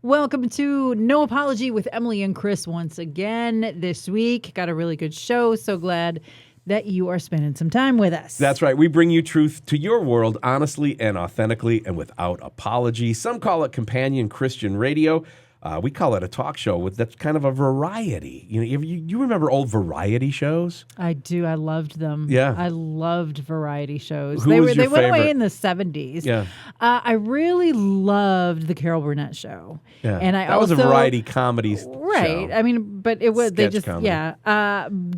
Welcome to No Apology with Emilee and Chris once again this week. Got a really good show. So glad that you are spending some time with us. That's right. We bring you truth to your world honestly and authentically and without apology. Some call it companion Christian radio. We call it a talk show that's kind of a variety. You remember old variety shows? I do. I loved them. Yeah. I loved variety shows. Who was your They went away favorite? in the 70s. Yeah. I really loved the Carol Burnett show. Yeah. And that was a variety comedy Right. show. I mean, but it was, Sketch comedy.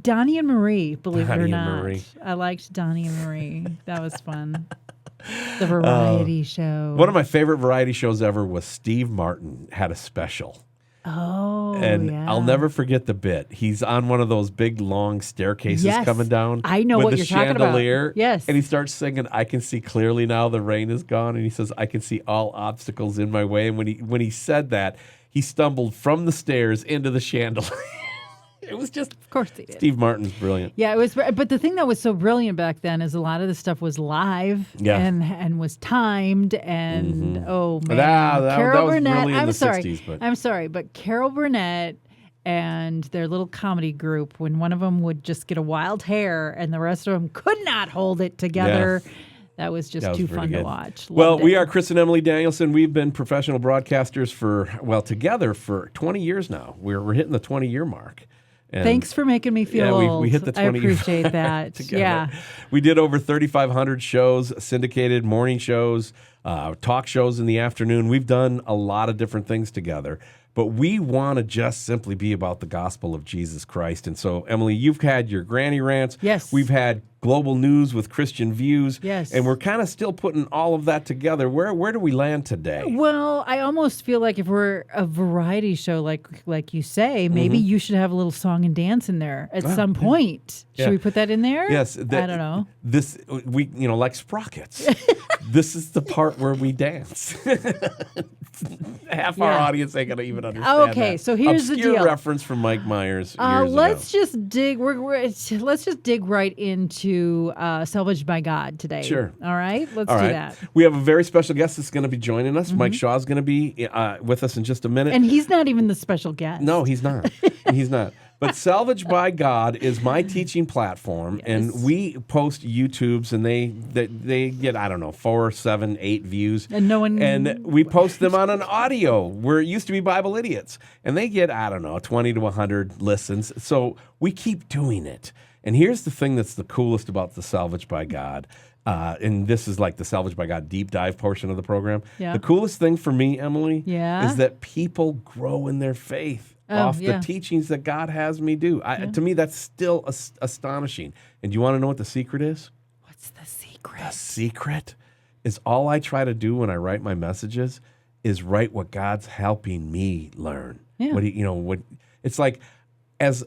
Donnie and Marie, believe it Donnie or and not. Marie. I liked Donnie and Marie. That was fun. The variety show. One of my favorite variety shows ever was Steve Martin had a special. Oh, And yeah. I'll never forget the bit. He's on one of those big, long staircases Yes. coming down. I know with what the you're talking about. chandelier. Yes. And he starts singing, "I can see clearly now the rain is gone." And he says, "I can see all obstacles in my way." And when he said that, he stumbled from the stairs into the chandelier. It was just, Of course he did. Steve Martin's brilliant. Yeah, it was. But the thing that was so brilliant back then is a lot of the stuff was live Yeah. and was timed. And oh man, that Carol was Burnett. really in I'm the sorry. 60s, but- I'm sorry, but Carol Burnett and their little comedy group, when one of them would just get a wild hair and the rest of them could not hold it together. That was just That was too pretty fun good. to watch. Well, Loved we it. are Chris and Emilee Danielson. We've been professional broadcasters together for 20 years now. We're hitting the 20-year mark. And Thanks for making me feel old. we hit the 20 I appreciate that. together. Yeah. We did over 3,500 shows, syndicated morning shows, talk shows in the afternoon. We've done a lot of different things together, but we want to just simply be about the gospel of Jesus Christ. And so, Emilee, you've had your granny rants. Yes. We've had global news with Christian views. Yes. And we're kind of still putting all of that together. Where do we land today? Well, I almost feel like if we're a variety show, like you say, maybe you should have a little song and dance in there at some point. Yeah. Should we put that in there? Yes. I don't know. Like sprockets. This is the part where we dance. Half our Yeah. audience ain't gonna even understand. Okay, that. so here's the Obscure deal. reference from Mike Myers. Years Let's ago. just dig. Let's just dig right into "Salvaged by God" today. Sure. All right. Let's All do right. that. We have a very special guest that's going to be joining us. Mike Shaw's going to be with us in just a minute. And he's not even the special guest. No, he's not. He's not. But Salvaged by God is my teaching platform, and we post YouTubes, and they get, I don't know, 4, 7, 8 views. And no one. And we post them on an audio where it used to be Bible Idiots. And they get, I don't know, 20 to 100 listens. So we keep doing it. And here's the thing that's the coolest about the Salvaged by God. And this is like the Salvaged by God deep dive portion of the program. Yeah. The coolest thing for me, Emilee, Yeah. is that people grow in their faith off the teachings that God has me do. To me, that's still astonishing. And do you want to know what the secret is? What's the secret? The secret is all I try to do when I write my messages is write what God's helping me learn. Yeah. What it's like, as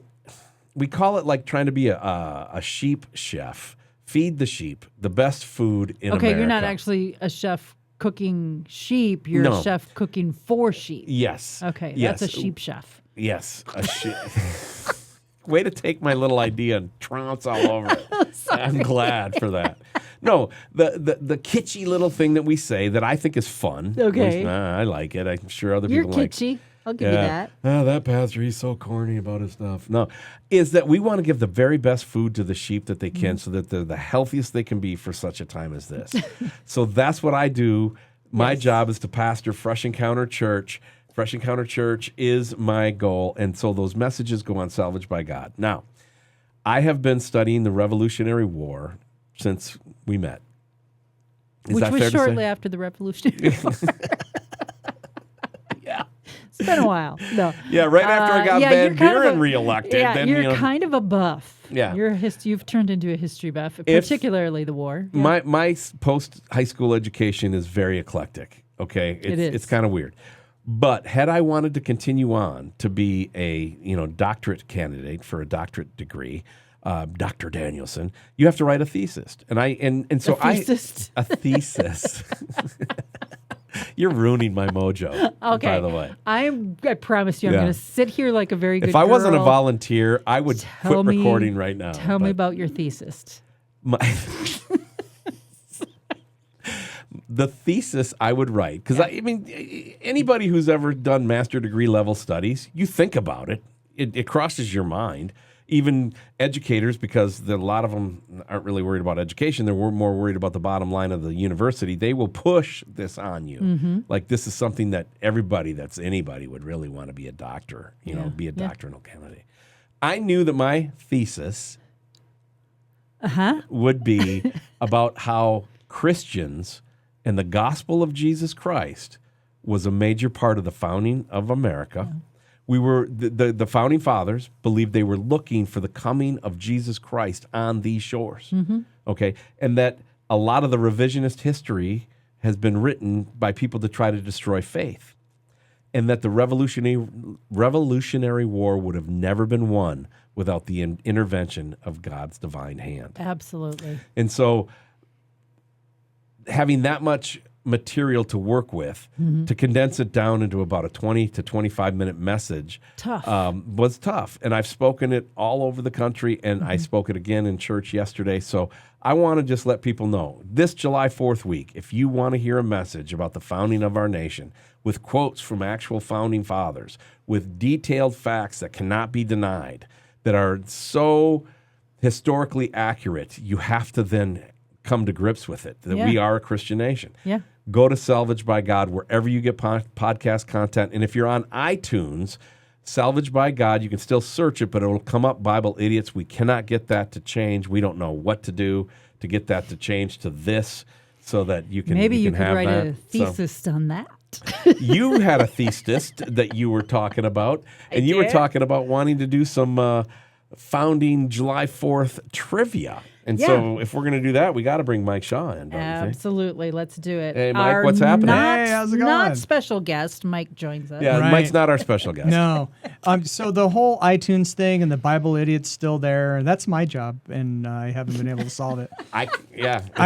we call it, like trying to be a sheep chef. Feed the sheep the best food in America. Okay, you're not actually a chef cooking sheep. You're a chef cooking for sheep. Yes. Okay, Yes. that's a sheep chef. Yes, a sheep. Way to take my little idea and trounce all over it. I'm glad for that. No, the kitschy little thing that we say that I think is fun. Okay. At least, I like it. I'm sure other You're people like it. kitschy. I'll give you that. Oh, that pastor, he's so corny about his stuff. No, is that we want to give the very best food to the sheep that they can so that they're the healthiest they can be for such a time as this. So that's what I do. My job is to pastor Fresh Encounter Church. Fresh Encounter Church is my goal. And so those messages go on Salvaged by God. Now, I have been studying the Revolutionary War since we met. Is Which that was fair to say? shortly after the Revolutionary War. Yeah. It's been a while. No. Yeah, right after I got yeah, Van you're kind of Buren a- reelected. Yeah, then, you're kind of a buff. Yeah. You've turned into a history buff, particularly the war. Yeah. My post-high school education is very eclectic, okay? It is. It's kind of weird. But had I wanted to continue on to be a doctorate candidate for a doctorate degree, Dr. Danielson, you have to write a thesis. So A thesis? a thesis. You're ruining my mojo, Okay. by the way. I promise you, I'm Yeah. going to sit here like a very good If I wasn't a girl. volunteer, I would Tell quit me- recording right now. Tell me But about your thesis. the thesis I would write, because I mean, anybody who's ever done master degree level studies, you think about it. It crosses your mind. Even educators, because a lot of them aren't really worried about education, they're more worried about the bottom line of the university. They will push this on you. Like this is something that anybody would really want to be a doctor, be a doctrinal candidate. I knew that my thesis would be about how Christians and the gospel of Jesus Christ was a major part of the founding of America. Yeah. We were the founding fathers believed they were looking for the coming of Jesus Christ on these shores. Okay, and that a lot of the revisionist history has been written by people to try to destroy faith, and that the Revolutionary War would have never been won without the intervention of God's divine hand. Absolutely. And so, having that much material to work with, to condense it down into about a 20 to 25 minute message was tough. And I've spoken it all over the country, and I spoke it again in church yesterday. So I want to just let people know, this July 4th week, if you want to hear a message about the founding of our nation with quotes from actual founding fathers, with detailed facts that cannot be denied, that are so historically accurate, you have to then come to grips with it, that we are a Christian nation. Yeah. Go to Salvaged by God, wherever you get podcast content. And if you're on iTunes, Salvaged by God, you can still search it, but it will come up Bible Idiots. We cannot get that to change. We don't know what to do to get that to change to this so that you can Maybe you you can could have write that. a thesis on that. You had a thesis that you were talking about, and you were talking about wanting to do some founding July 4th trivia. And so if we're going to do that, we got to bring Mike Shaw in, don't you think? Absolutely. Let's do it. Hey, Mike, what's happening? Hey, how's it going? Not special guest, Mike joins us. Yeah, Right. Mike's not our special guest. No. So the whole iTunes thing and the Bible Idiot's still there, and that's my job, and I haven't been able to solve it. I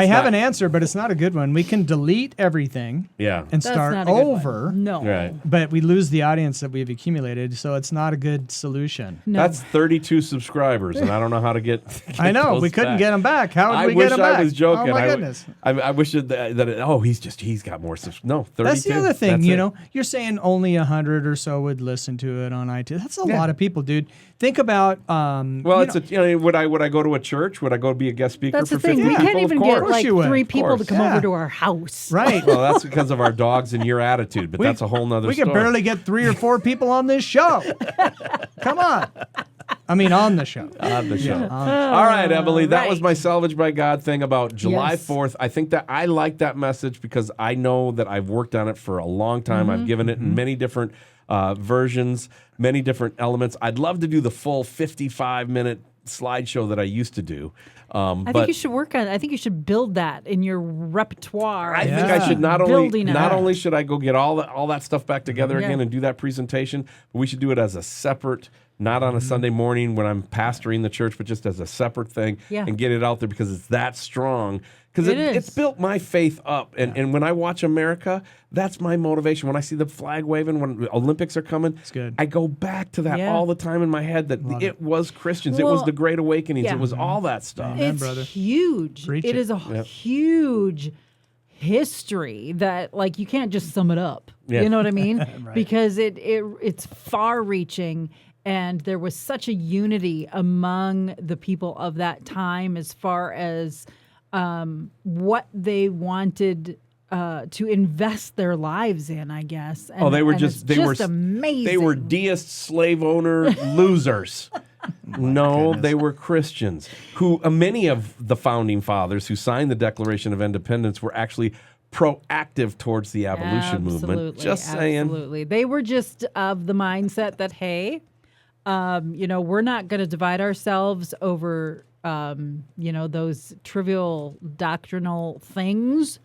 have an answer, but it's not a good one. We can delete everything and That's start not a good over. one. No. Right. But we lose the audience that we've accumulated, so it's not a good solution. No. That's 32 subscribers, and I don't know how to get I know. those We couldn't back. get them back. How did I we wish get them back? I was joking. Oh, my goodness. I wish he's got more subscribers. No, 32. That's the other thing, That's it. You're saying only 100 or so would listen to it on iTunes. That's a lot of people, dude. Think about would I go to a church? Would I go be a guest speaker That's for the thing. 50 We people? can't even Of get course. like you would. 3 Of people to course. come Yeah. over to our house. right. Well, that's because of our dogs and your attitude, but that's a whole nother We story. can barely get 3 or 4 people on this show. Come on. I mean, on the show. On the show. Yeah. All right, Emilee, that was right. my Salvaged by God thing about July Yes. 4th. I think that I like that message because I know that I've worked on it for a long time. I've given it in many different versions, many different elements. I'd love to do the full 55-minute slideshow that I used to do. I think you should work on it. I think you should build that in your repertoire. I think I should not Building it. only should I go get all that stuff back together Yeah. again and do that presentation, but we should do it as a separate, not on a Sunday morning when I'm pastoring the church, but just as a separate thing and get it out there because it's that strong. Because it's built my faith up. And when I watch America, that's my motivation. When I see the flag waving, when the Olympics are coming, It's good. I go back to that all the time in my head that it was Christians. Well, it was the Great Awakenings. yeah. It was all that stuff. Amen, It's brother. huge. Preach It it. is a huge history that like you can't just sum it up. Yeah. You know what I mean? Because it's far reaching. And there was such a unity among the people of that time as far as what they wanted to invest their lives in, I guess. And, They were and just it's amazing. They were deist slave owner losers. No, they were Christians who many of the founding fathers who signed the Declaration of Independence were actually proactive towards the abolition movement. Just saying. Absolutely. They were just of the mindset that, hey, we're not going to divide ourselves over, those trivial doctrinal things.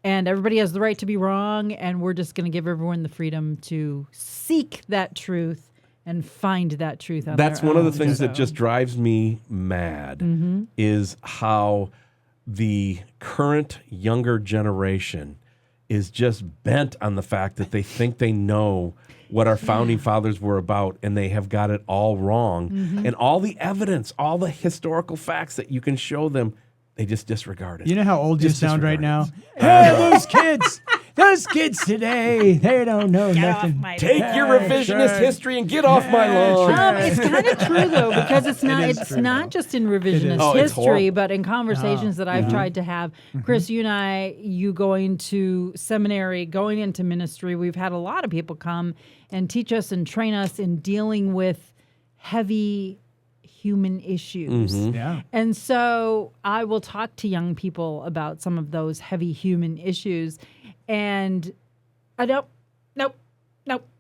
And everybody has the right to be wrong. And we're just going to give everyone the freedom to seek that truth and find that truth on That's their one of own. the things that just drives me mad is how the current younger generation is just bent on the fact that they think they know what our founding fathers were about, and they have got it all wrong. And all the evidence, all the historical facts that you can show them They just disregard it. You know how old you Just sound right disregard now? Hey, those kids today, they don't know nothing. Take your revisionist history and get off my lawn. It's kind of true though, because it's not. is It's true, not though. just in revisionist Oh, it's history, horrible. but in conversations that I've tried to have. Chris, you and I, you going to seminary, going into ministry, we've had a lot of people come and teach us and train us in dealing with heavy human issues. Yeah. And so I will talk to young people about some of those heavy human issues. And I don't, nope.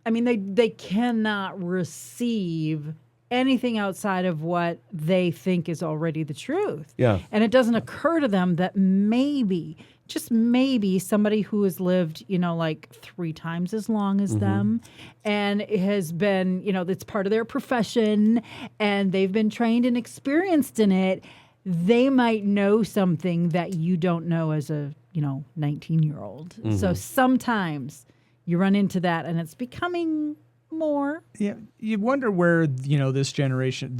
I mean, they cannot receive anything outside of what they think is already the truth. Yeah. And it doesn't occur to them that maybe, just maybe, somebody who has lived, like 3 times as long as them and has been, it's part of their profession and they've been trained and experienced in it, they might know something that you don't know as a, 19-year-old. So sometimes you run into that and it's becoming more. Yeah, you wonder where this generation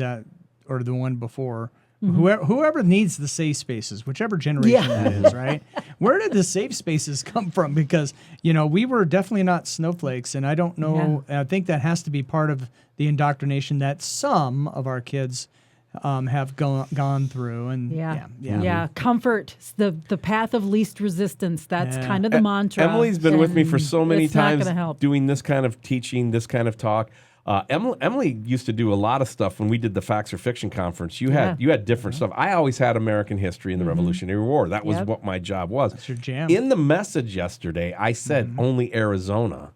or the one before, whoever needs the safe spaces, whichever generation that is, right? Where did the safe spaces come from? Because we were definitely not snowflakes, and I don't know. I think that has to be part of the indoctrination that some of our kids have gone through, and comfort, the path of least resistance. That's kind of the mantra. Emilee's been with me for and so many it's not times gonna help. doing this kind of teaching, this kind of talk. Emilee used to do a lot of stuff when we did the Facts or Fiction conference. You had different stuff. I always had American history and the Revolutionary War. That was what my job was. That's your jam. In the message yesterday, I said only Arizona.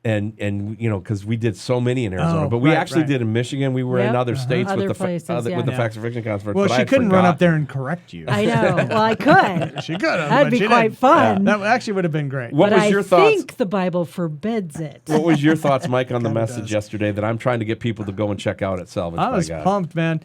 And because we did so many in Arizona, but we actually did in Michigan. We were in other states Other with the places, with the Facts or Fiction conference. Well, but I she had couldn't run forgotten. up there and correct you. I know. Well, I could. She could have. That'd but be she quite didn't. fun. That actually would have been great. What But was I your thoughts? think the Bible forbids it. What was your thoughts, Mike, on the Kinda message does. yesterday that I'm trying to get people to go and check out at Salvaged I was by God? pumped, man.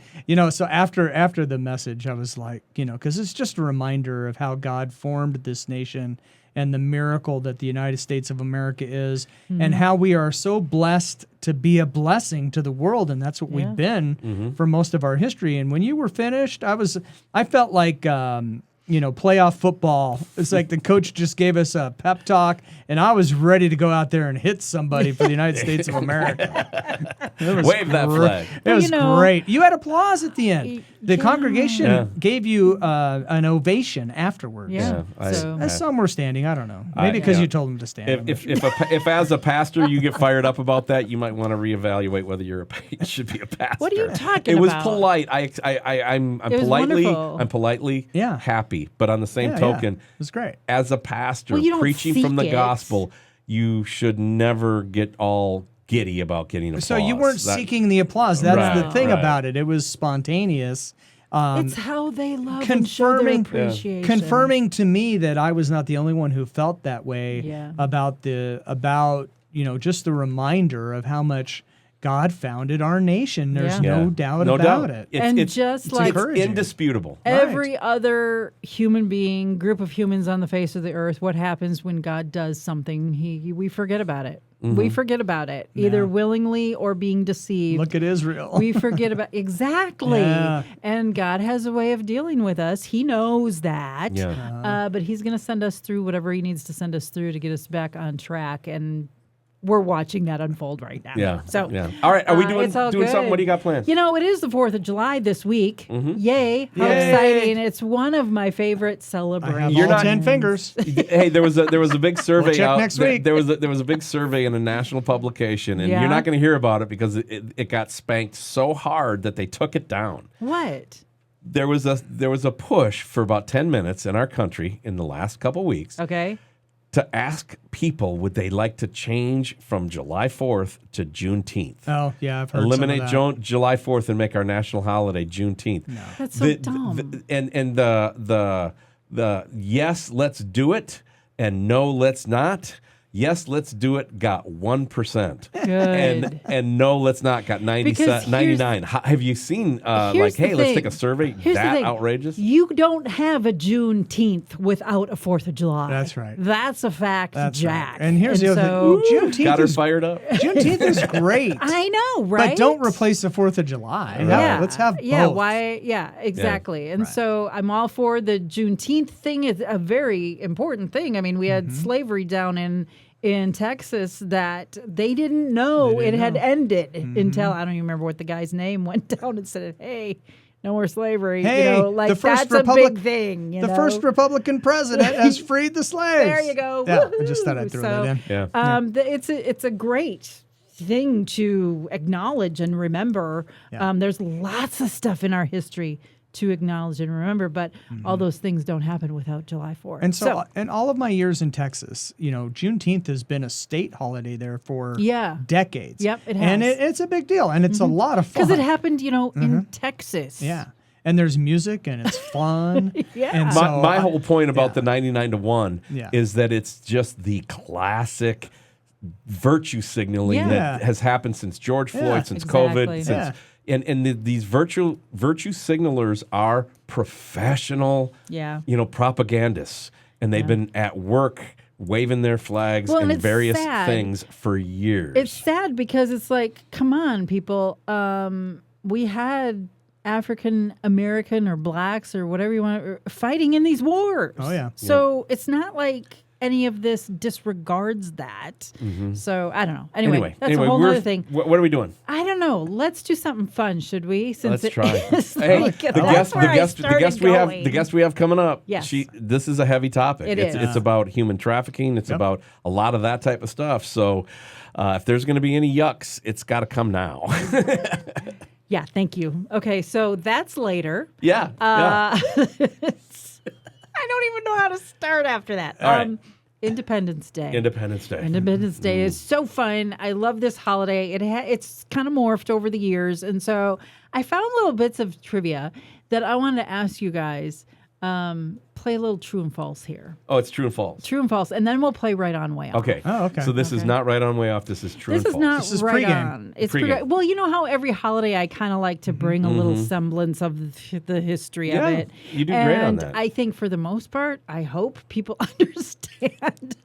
So after the message, I was like, because it's just a reminder of how God formed this nation and the miracle that the United States of America is, and how we are so blessed to be a blessing to the world, and that's what we've been for most of our history. And when you were finished, I felt like playoff football. It's like the coach just gave us a pep talk, and I was ready to go out there and hit somebody for the United States of America. Wave that flag. It was great. You had applause at the end. The Yeah. congregation gave you an ovation afterwards. Yeah. As some were standing, I don't know. Maybe because you told them to stand. If as a pastor you get fired up about that, you might want to reevaluate whether you should be a pastor. What are you talking It was about? polite. I'm It was politely wonderful. happy, but on the same token, it was great. as a pastor Well, you don't preaching from seek the it. gospel, you should never get all giddy about getting applause. So you weren't seeking the applause. That's Right, the thing right. about it. It was spontaneous. It's how they love and show their confirming- appreciation. Confirming to me that I was not the only one who felt that way Yeah. about just the reminder of how much God founded our nation. There's Yeah. no doubt No about doubt. it. And It's just like encouraging. indisputable. every other human being, group of humans on the face of the earth, what happens when God does something? We forget about it. We forget about it, either willingly or being deceived. Look at Israel. We forget about exactly. Yeah. And God has a way of dealing with us. He knows that. Yeah. But he's going to send us through whatever he needs to send us through to get us back on track. And we're watching that unfold right now. Yeah. So, yeah. All right. Are we doing it's all something? good. What do you got planned? It is the 4th of July this week. Yay. How Yay. exciting. It's one of my favorite I have celebrations. You're all not- 10 fingers. Hey, there was a big survey check out next week. There was a big survey in a national publication, and Yeah. you're not going to hear about it because it got spanked so hard that they took it down. What? There was a push for about 10 minutes in our country in the last couple weeks Okay. to ask people would they like to change from July 4th to Juneteenth. Oh, yeah, I've heard Eliminate some of that. July 4th and make our national holiday Juneteenth. That's so dumb. And the yes, let's do it, and no, let's not. yes, let's do it, got 1%. Good. And no, let's not, got 99. Have you seen, like, hey, let's take a survey? Here's the that thing. outrageous? You don't have a Juneteenth without a 4th of July. That's right. That's a fact, That's Jack. right. And here's the other so, thing. Juneteenth Got her is, fired up? Juneteenth is great. I know, right? But don't replace the 4th of July. Yeah. Let's have both. Yeah, why? Yeah, exactly. And so I'm all for the Juneteenth thing. Is a very important thing. I mean, we had slavery down in Texas that they didn't know it had ended until, I don't even remember what the guy's name, went down and said, hey, no more slavery. Hey, you know, like the first that's a big thing. The first Republican president has freed the slaves. There you go. Yeah, I just thought I'd throw that in. Yeah. It's a great thing to acknowledge and remember. Yeah. There's lots of stuff in our history to acknowledge and remember, but all those things don't happen without July 4th. And so, in all of my years in Texas, Juneteenth has been a state holiday there for decades. Yep, it has. And it's a big deal, and it's a lot of fun. Because it happened, in Texas. Yeah. And there's music, and it's fun. Yeah. And My whole point about the 99 to 1 Yeah. is that it's just the classic virtue signaling that has happened since George Floyd, since Exactly. COVID, since these virtue signalers are professional, propagandists, and they've been at work waving their flags and and it's various sad. things for years. It's sad because it's like, come on, people. We had African American or blacks or whatever you want fighting in these wars. Oh, yeah. So it's not like any of this disregards that. So I don't know. Anyway, that's a whole other thing. What are we doing? I don't know. Let's do something fun, should we? Since Let's try. Hey, the guest we have coming up. Yes. This is a heavy topic. It's about human trafficking. It's about a lot of that type of stuff. So if there's going to be any yucks, it's got to come now. Yeah, thank you. Okay, so that's later. Yeah. I don't even know how to start after that. All right. Independence Day. Independence Day. Independence Day is so fun. I love this holiday. It's kind of morphed over the years. And so I found little bits of trivia that I wanted to ask you guys. Play a little true and false here. Oh, it's true and false. True and false. And then we'll play right on, way off. Okay. Oh, okay. So this is not right on, way off. This is true and false. This is not right pregame. on. It's Pregame. well, you know how every holiday I kind of like to bring a little semblance of the history of it. You do great on And that. I think for the most part, I hope people understand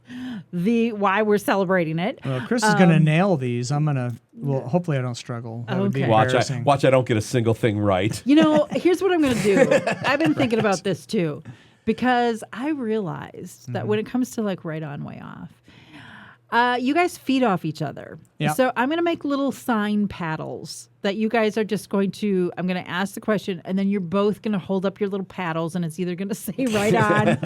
why we're celebrating it. Well, Chris is going to nail these. I'm going to, hopefully I don't struggle. That would be Okay. embarrassing. Watch I don't get a single thing right. Here's what I'm going to do. I've been thinking about this too, because I realized that when it comes to like right on, way off, you guys feed off each other. Yeah. So I'm going to make little sign paddles that you guys are just going to, I'm going to ask the question, and then you're both going to hold up your little paddles, and it's either going to say right on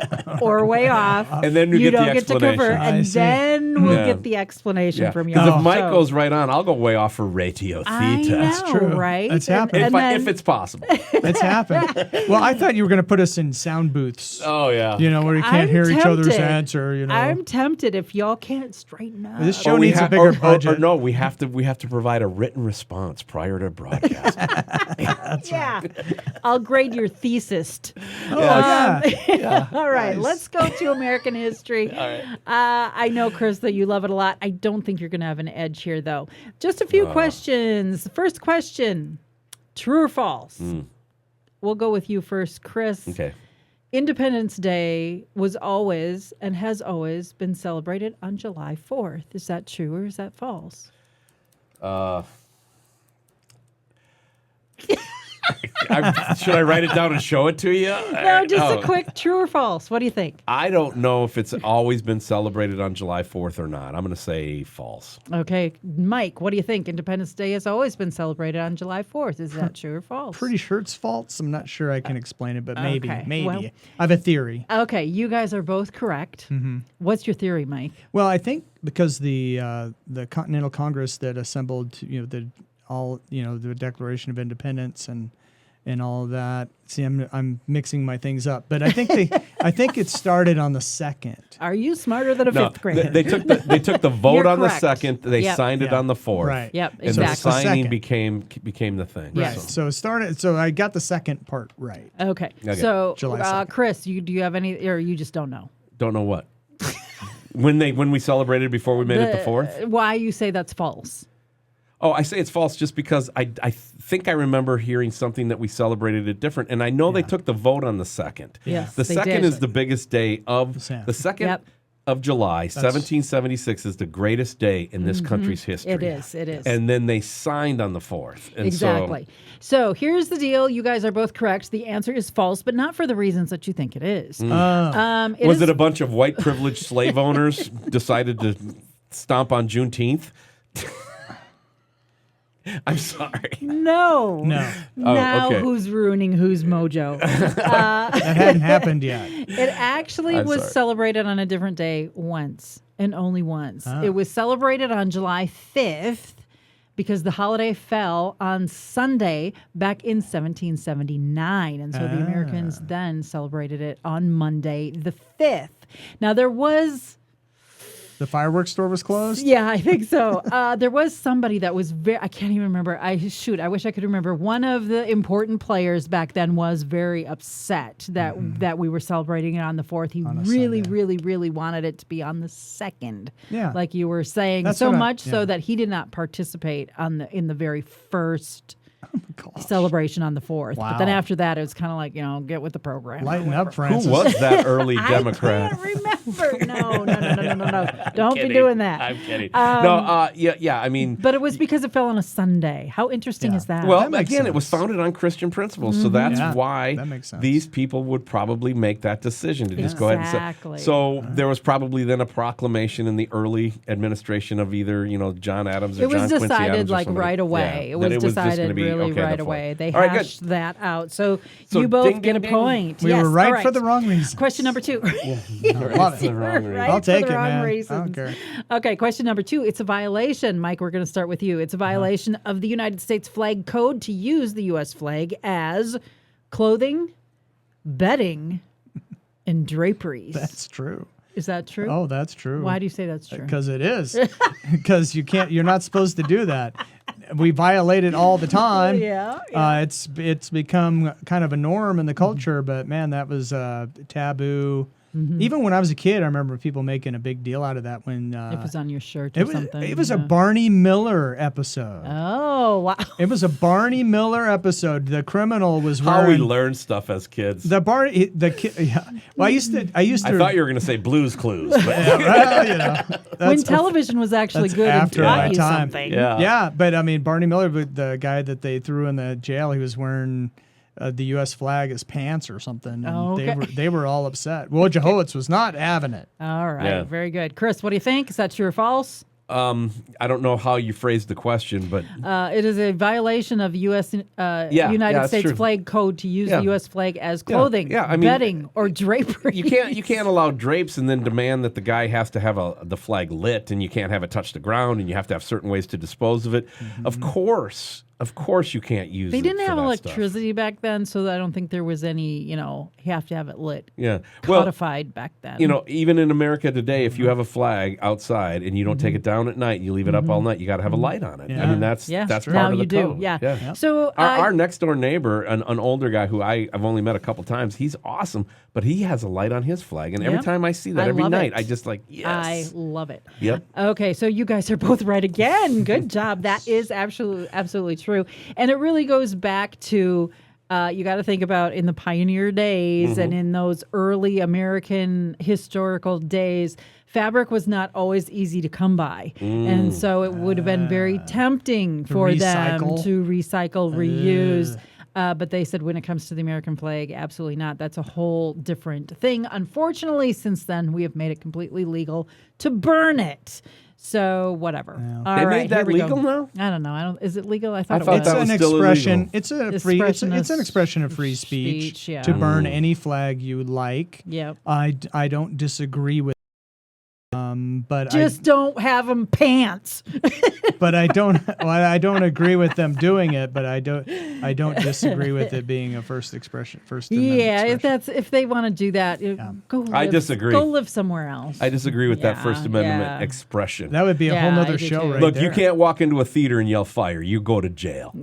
or way off. And then you get the don't get to explanation. cover, I and see. then we'll Yeah. get the explanation from you. Because if Mike So- goes right on, I'll go way off for ratio theta. I know, That's true. right? That's happening. If it's possible. It's happened. Well, I thought you were going to put us in sound booths. Oh, yeah. Where you can't I'm hear each other's tempted. answer. I'm tempted if y'all can't straighten up. This show Or we needs a have- bigger or budget. no, we have to provide a written response prior to broadcast. Yeah. I'll grade your thesis. Oh, yeah. All right, Nice. let's go to American history. I know, Chris, that you love it a lot. I don't think you're going to have an edge here, though. Just a few questions. First question, true or false? We'll go with you first, Chris. Okay. Independence Day was always and has always been celebrated on July 4th. Is that true or is that false? Should I write it down and show it to you? No, just a quick true or false. What do you think? I don't know if it's always been celebrated on July 4th or not. I'm going to say false. Okay, Mike, what do you think? Independence Day has always been celebrated on July 4th. Is that true or false? Pretty sure it's false. I'm not sure I can explain it, but maybe. Okay. Maybe. Well- I have a theory. Okay, you guys are both correct. What's your theory, Mike? Well, I think because the Continental Congress that assembled, the Declaration of Independence and all of that. See, I'm mixing my things up, but I think it started on the 2nd. Are you smarter than a fifth grader? They took the vote You're on correct. the 2nd. They Yep. signed it Yeah. on the 4th. Right. Yep, And exactly. the signing So became the thing. Yes. Right. So it started. So I got the second part right. Okay. Okay. So, July 2nd. Chris, do you have any, or you just don't know? Don't know what. When we celebrated before we made it the 4th? Why you say that's false? Oh, I say it's false just because I think I remember hearing something that we celebrated it different, and I know they took the vote on the 2nd. Yes, the they 2nd did. is the biggest day of the 2nd Yep. of July, 1776 is the greatest day in this country's history. It is. And then they signed on the 4th. And Exactly. So here's the deal. You guys are both correct. The answer is false, but not for the reasons that you think it is. Was it a bunch of white privileged slave owners decided to stomp on Juneteenth? I'm sorry. No. No. Now okay. who's ruining whose mojo? That hadn't happened yet. It actually I'm was sorry. celebrated on a different day once and only once. It was celebrated on July 5th because the holiday fell on Sunday back in 1779. And so the Americans then celebrated it on Monday the 5th. Now there was... The fireworks store was closed? Yeah, I think so. There was somebody that was I can't even remember. I wish I could remember. One of the important players back then was very upset that we were celebrating it on the 4th. He really, Sunday. really, really wanted it to be on the 2nd. Yeah. Like you were saying, That's so what much so that he did not participate in the very first Gosh. celebration on the 4th. But then Wow. after that, it was kind of like, get with the program. Lighten up, Who Francis. was that early Democrat? I can't remember. No. Don't be doing that. I'm kidding. Yeah. I mean, But it was because it fell on a Sunday. How interesting is that? well, That makes again, it was sense. founded on Christian principles, so that's Yeah, why that makes sense. these people would probably make that decision to just go ahead and Exactly. say. So there was probably then a proclamation in the early administration of either John Adams or it was John Quincy decided Adams or like somebody. right away. Yeah, It that was just decided gonna be, really okay, right the away. fourth. They All right, good. hashed that out. So So you both ding, get ding, a ding. point. We Yes, were right all for the wrong reasons. Question number 2. Love That's it. the wrong reason. Right I'll take for the it, wrong man. I reasons. don't care. Okay, question number 2. It's a violation. Mike, we're going to start with you. It's a violation of the United States flag code to use the U.S. flag as clothing, bedding, and draperies. That's true. Is that true? Oh, that's true. Why do you say that's true? Because it is. Because you're not supposed to do that. We violate it all the time. Yeah, It's become kind of a norm in the culture, but man, that was taboo. Even when I was a kid, I remember people making a big deal out of that when it was on your shirt or it was something. it was a yeah. Barney Miller episode. Oh, wow. It was a Barney Miller episode. The criminal was How we wearing learn stuff as kids. the Barney the kid. Yeah. Well, I used to. I thought you were going to say Blues Clues. But Well, When that's television was actually that's good and after taught my you time. something. Yeah. Yeah, but I mean, Barney Miller, the guy that they threw in the jail, he was wearing the U.S. flag as pants or something. And Oh, okay. they were all upset. Well, Jehoiates was not having it. All right. Yeah. Very good. Chris, what do you think? Is that true or false? I don't know how you phrased the question, but It is a violation of U.S. United that's States true. flag code to use Yeah. the U.S. flag as clothing, yeah, I mean, bedding, or drapery. you can't allow drapes and then demand that the guy has to have the flag lit, and you can't have it touch the ground, and you have to have certain ways to dispose of it. Of course, you can't use. They it didn't for have that electricity back then, so I don't think there was any, you have to have it lit. Stuff. Yeah, well, Codified back then. even in America today, if you have a flag outside and you don't take it down at night, you leave it up all night, you got to have a light on it. I Yeah. mean, that's yeah, that's now part of you the do. code. Yeah. So Our next door neighbor, an older guy who I've only met a couple times, he's awesome, but he has a light on his flag, and every Yeah. time I see that, I every love night, it. I just like I yes, love it. yep. Okay, so you guys are both right again. Good job. That is absolutely true. And it really goes back to you got to think about in the pioneer days and in those early American historical days, fabric was not always easy to come by. And so it would have been very tempting for them recycle. to recycle, reuse. But they said when it comes to the American flag, absolutely not. That's a whole different thing. Unfortunately, since then, we have made it completely legal to burn it. So whatever. All They right, made that here we go. legal now? I don't know. Is it legal? I thought, thought it was. that was an still expression. illegal. It's a It's free. expression It's an of expression of free speech, speech, yeah. to burn any flag you like. Yep. I don't disagree with. But Just don't have them pants. but I don't. Well, I don't agree with them doing it. But I don't disagree with it being a First Amendment Yeah, expression. if they want to do that, go. I live- disagree. Go live somewhere else. I disagree with that First Yeah, Amendment yeah. expression. That would be a Yeah, whole I nother do show too. right Look, there. you can't walk into a theater and yell fire. You go to jail.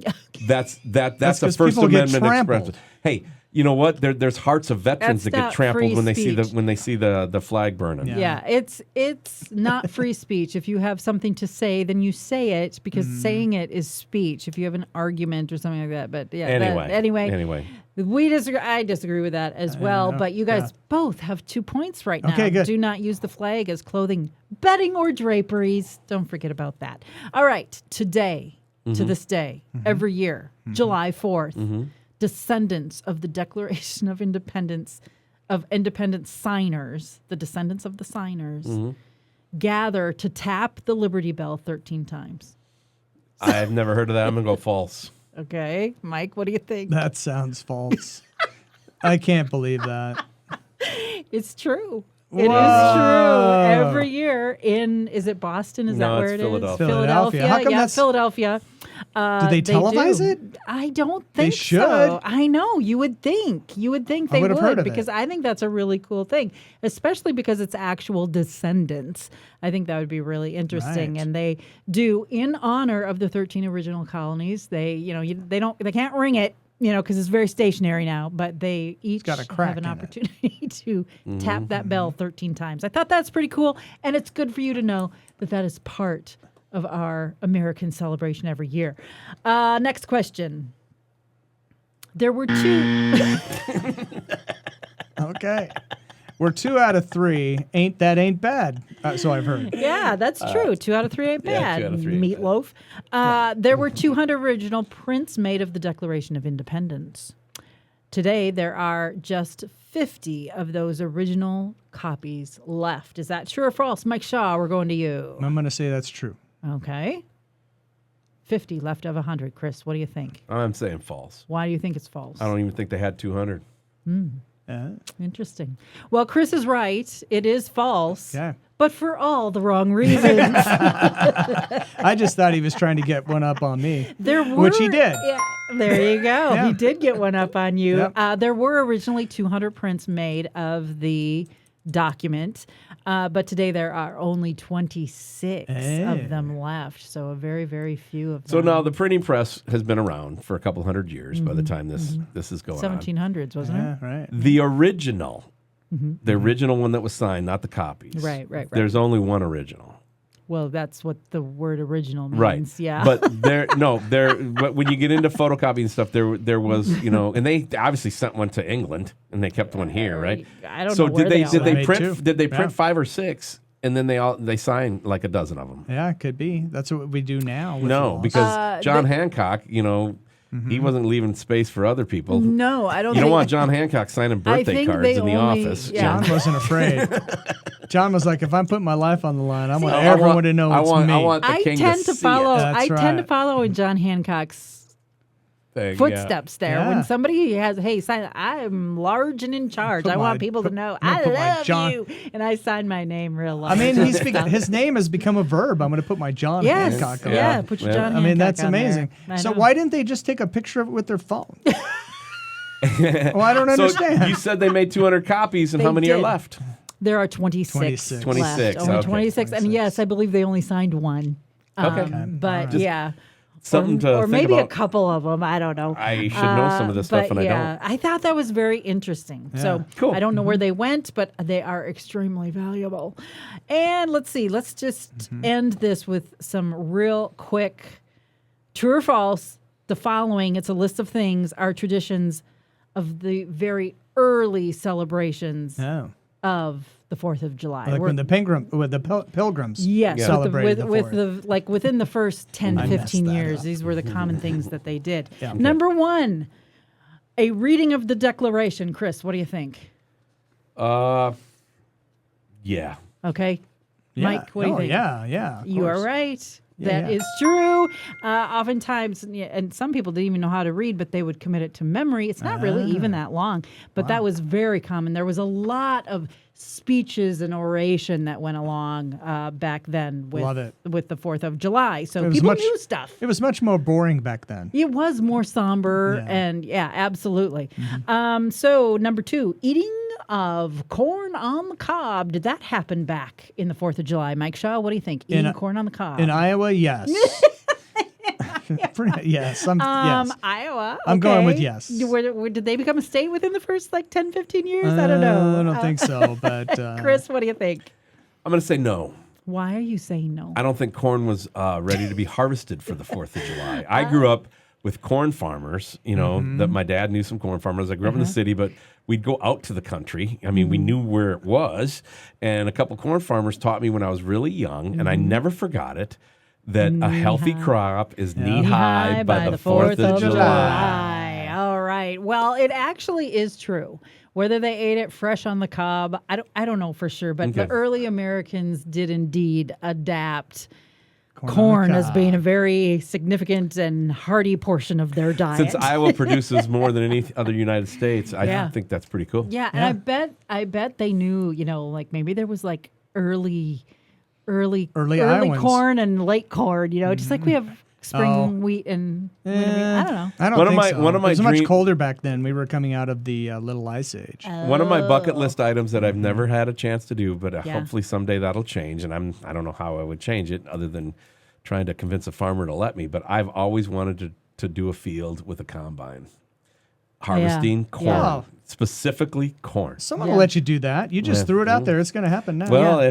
That's a 'cause First people get Amendment trampled. expression. Hey, you know what? There's hearts of veterans That's that get not trampled free when they speech. see the flag burning. Yeah. Yeah, it's not free speech. If you have something to say, then you say it because saying it is speech. If you have an argument or something like that, but yeah. Anyway. We disagree. I disagree with that as well. But you guys both have 2 points right now. Okay, good. Do not use the flag as clothing, bedding, or draperies. Don't forget about that. All right, today, to this day, every year, July 4th. Descendants of the Declaration of Independence, of independent signers, the descendants of the signers, gather to tap the Liberty Bell 13 times. I've never heard of that. I'm going to go false. Okay, Mike, what do you think? That sounds false. I can't believe that. It's true. It is Whoa. true. Every year is it Boston? Is No, that where it's it is? Philadelphia. Philadelphia. How come yeah, that's- Philadelphia. Do they televise do. it? I don't They think should. so. I know. You would think. You would think they would have heard of because it. I think that's a really cool thing, especially because it's actual descendants. I think that would be really interesting. Right. And they do in honor of the 13 original colonies. They, they can't ring it, because it's very stationary now, but they each got a crack have an in it. opportunity to tap that bell 13 times. I thought that's pretty cool. And it's good for you to know that that is part of our American celebration every year. Next question. There were 2. Okay. We're 2 out of 3. Ain't bad. So I've heard. Yeah, that's true. 2 out of 3 ain't yeah, bad. 2 out of 3 ain't Meatloaf. There were 200 original prints made of the Declaration of Independence. Today, there are just 50 of those original copies left. Is that true or false? Mike Shaw, we're going to you. I'm going to say that's true. Okay. 50 left of 100. Chris, what do you think? I'm saying false. Why do you think it's false? I don't even think they had 200. Interesting. Well, Chris is right. It is false. Okay. But for all the wrong reasons. I just thought he was trying to get one up on me. Which he did. Yeah, there you go. Yeah. He did get one up on you. Yep. There were originally 200 prints made of the document, but today there are only 26 of them left. So a very, very few of them. So now the printing press has been around for a couple hundred years by the time this is going on. 1700s, wasn't Yeah, it? right. The original, the original one that was signed, not the copies. Right. There's only one original. Well, that's what the word original means. Right. Yeah. But but when you get into photocopying stuff, there was, and they obviously sent one to England and they kept one here, right? I don't so know where they all did they went. print Made two. did they print Yeah. 5 or 6 and then they signed like a dozen of them? Yeah, it could be. That's what we do now. With No, laws. because John Hancock, he wasn't leaving space for other people. No, I don't You don't think want John Hancock signing birthday think cards they in the only- office. yeah. John wasn't afraid. John was like, if I'm putting my life on the line, I want I everyone want- to know I it's want- me. I want the I king tend to see follow. it. That's I tend to right. follow in John Hancock's Thing, footsteps there. Yeah. When somebody has, hey, sign, I'm large and in charge. Put I want my- people put- to know I'm gonna I put my love John- you, and I sign my name real large. I mean, his name has become a verb. I'm going to put my John yes, Hancock on yeah, it. put your Yeah. John. I mean, that's Hancock on there. amazing. I So know. why didn't they just take a picture of it with their phone? Well, I don't So understand. you said they made 200 copies, and They how many are did. left? There are 26. 26. 26, left. Only okay. 26, and yes, I believe they only signed one. Okay. But Just yeah. Something to or think maybe about. a couple of them. I don't know. I should know some of this stuff, but and yeah, I don't. I thought that was very interesting. So Cool. I don't know where they went, but they are extremely valuable. And let's see. Let's just end this with some real quick true or false. The following, it's a list of things, are traditions of the very early celebrations Oh. of the 4th of July. Like We're- when the pilgrims Yes, celebrated with the 4th. the like within the first 10 to I messed 15 that years, up. these were the common things that they did. Yeah. Okay. Number 1, a reading of the Declaration. Chris, what do you think? Yeah. Okay, Yeah. Mike, what do you think? Yeah. of You are course. right. Yeah, That yeah. is true. Oftentimes, and some people didn't even know how to read, but they would commit it to memory. It's not really even that long, but that was very common. There was a lot of speeches and oration that went along back then Love it. with the 4th of July. So It was people much- knew stuff. It was much more boring back then. It was more somber, Yeah. and yeah, absolutely. So number 2, eating of corn on the cob. Did that happen back in the 4th of July? Mike Shaw, what do you think? Eating corn on the cob. In Iowa, yes. Yes. Iowa. I'm going with okay. yes. Did they become a state within the first 10, 15 years? I don't know. I don't think so, but Chris, what do you think? I'm going to say no. Why are you saying no? I don't think corn was ready to be harvested for the 4th of July. I grew up with corn farmers, that my dad knew some corn farmers. I grew up in the city, but we'd go out to the country. I mean, we knew where it was. And a couple corn farmers taught me when I was really young, and I never forgot it, that a healthy crop is knee-high by the 4th of July. All right. Well, it actually is true. Whether they ate it fresh on the cob, I don't know for sure, but the early Americans did indeed adapt corn as being a very significant and hearty portion of their diet. Since Iowa produces more than any other United States, I think that's pretty cool. Yeah, and I bet they knew, like maybe there was like early Iowans. corn and late corn, just like we have spring wheat and winter wheat. I don't know. I don't One think of my- so. one of my It was much dream- colder back then. We were coming out of the Little Ice Age. One of my bucket list items that I've never had a chance to do, but Yeah. hopefully someday that'll change. And I don't know how I would change it other than trying to convince a farmer to let me. But I've always wanted to do a field with a combine, harvesting corn, Yeah. specifically corn. Someone will let you do that. You just threw it out there. It's going to happen now. Well, I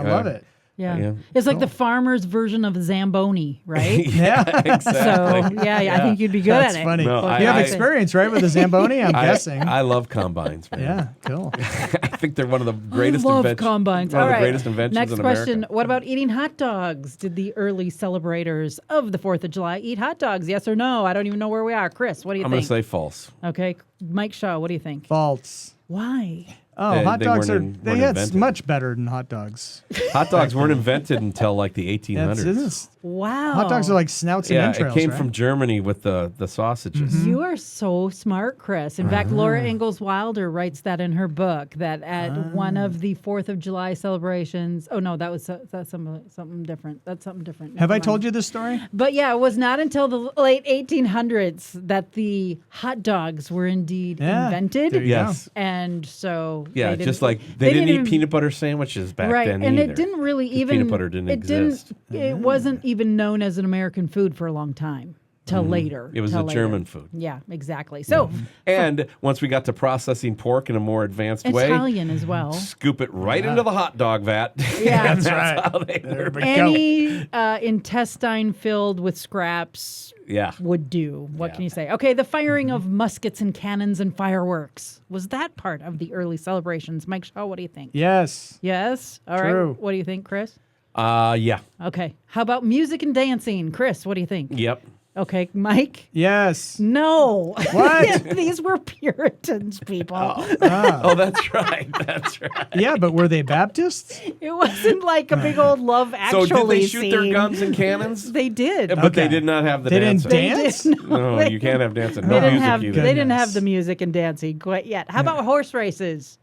love it. Yeah. It's like the farmer's version of Zamboni, right? Yeah. exactly. So, I think you'd be good That's at it. funny. No, you have I- experience, right, with the Zamboni, I'm guessing. I love combines, man. Yeah, cool. I think they're one of the greatest I love inventions. combines. One All of the right. greatest inventions Next in question. America. What about eating hot dogs? Did the early celebrators of the 4th of July eat hot dogs? Yes or no? I don't even know where we are. Chris, what do you I'm going think? to say false. Okay. Mike Shaw, what do you think? False. Why? Oh, They- hot they dogs weren't are weren't it's invented. much better than hot dogs. Hot dogs weren't invented until like the 1800s. It's- Wow. hot dogs are like snouts and Yeah, entrails, it came right? from Germany with the sausages. You are so smart, Chris. In fact, Laura Ingalls Wilder writes that in her book that at one of the 4th of July celebrations. Oh no, that's something different. That's something different. Have I told you this story? But yeah, it was not until the late 1800s that the hot dogs were indeed Yeah, invented. there you Yes. And so Yeah, they just didn't- like they didn't eat even- peanut butter sandwiches back right, then and either. it didn't really 'cause even peanut butter didn't exist. It wasn't even known as an American food for a long time till later. It was till a later. German food. Yeah, exactly. So And once we got to processing pork in a more advanced way, Italian as well. scoop it right into the hot dog vat. Yeah. That's right. How they were. Any intestine filled with scraps Yeah. would do. What can you say? Okay, the firing of muskets and cannons and fireworks. Was that part of the early celebrations? Mike Shaw, what do you think? Yes. Yes? All right. True. What do you think, Chris? Yeah. Okay. How about music and dancing? Chris, what do you think? Yep. Okay, Mike? Yes. No. What? These were Puritans, people. Oh, that's right. That's right. Yeah, but were they Baptists? It wasn't like a big old Love So Actually did they shoot their scene. guns and cannons? They did. But they Okay. did not have the They didn't dancing. dance? They did. No, you can't have dancing. They No didn't music have. either. They didn't have Goodness. the music and dancing quite yet. How about horse races,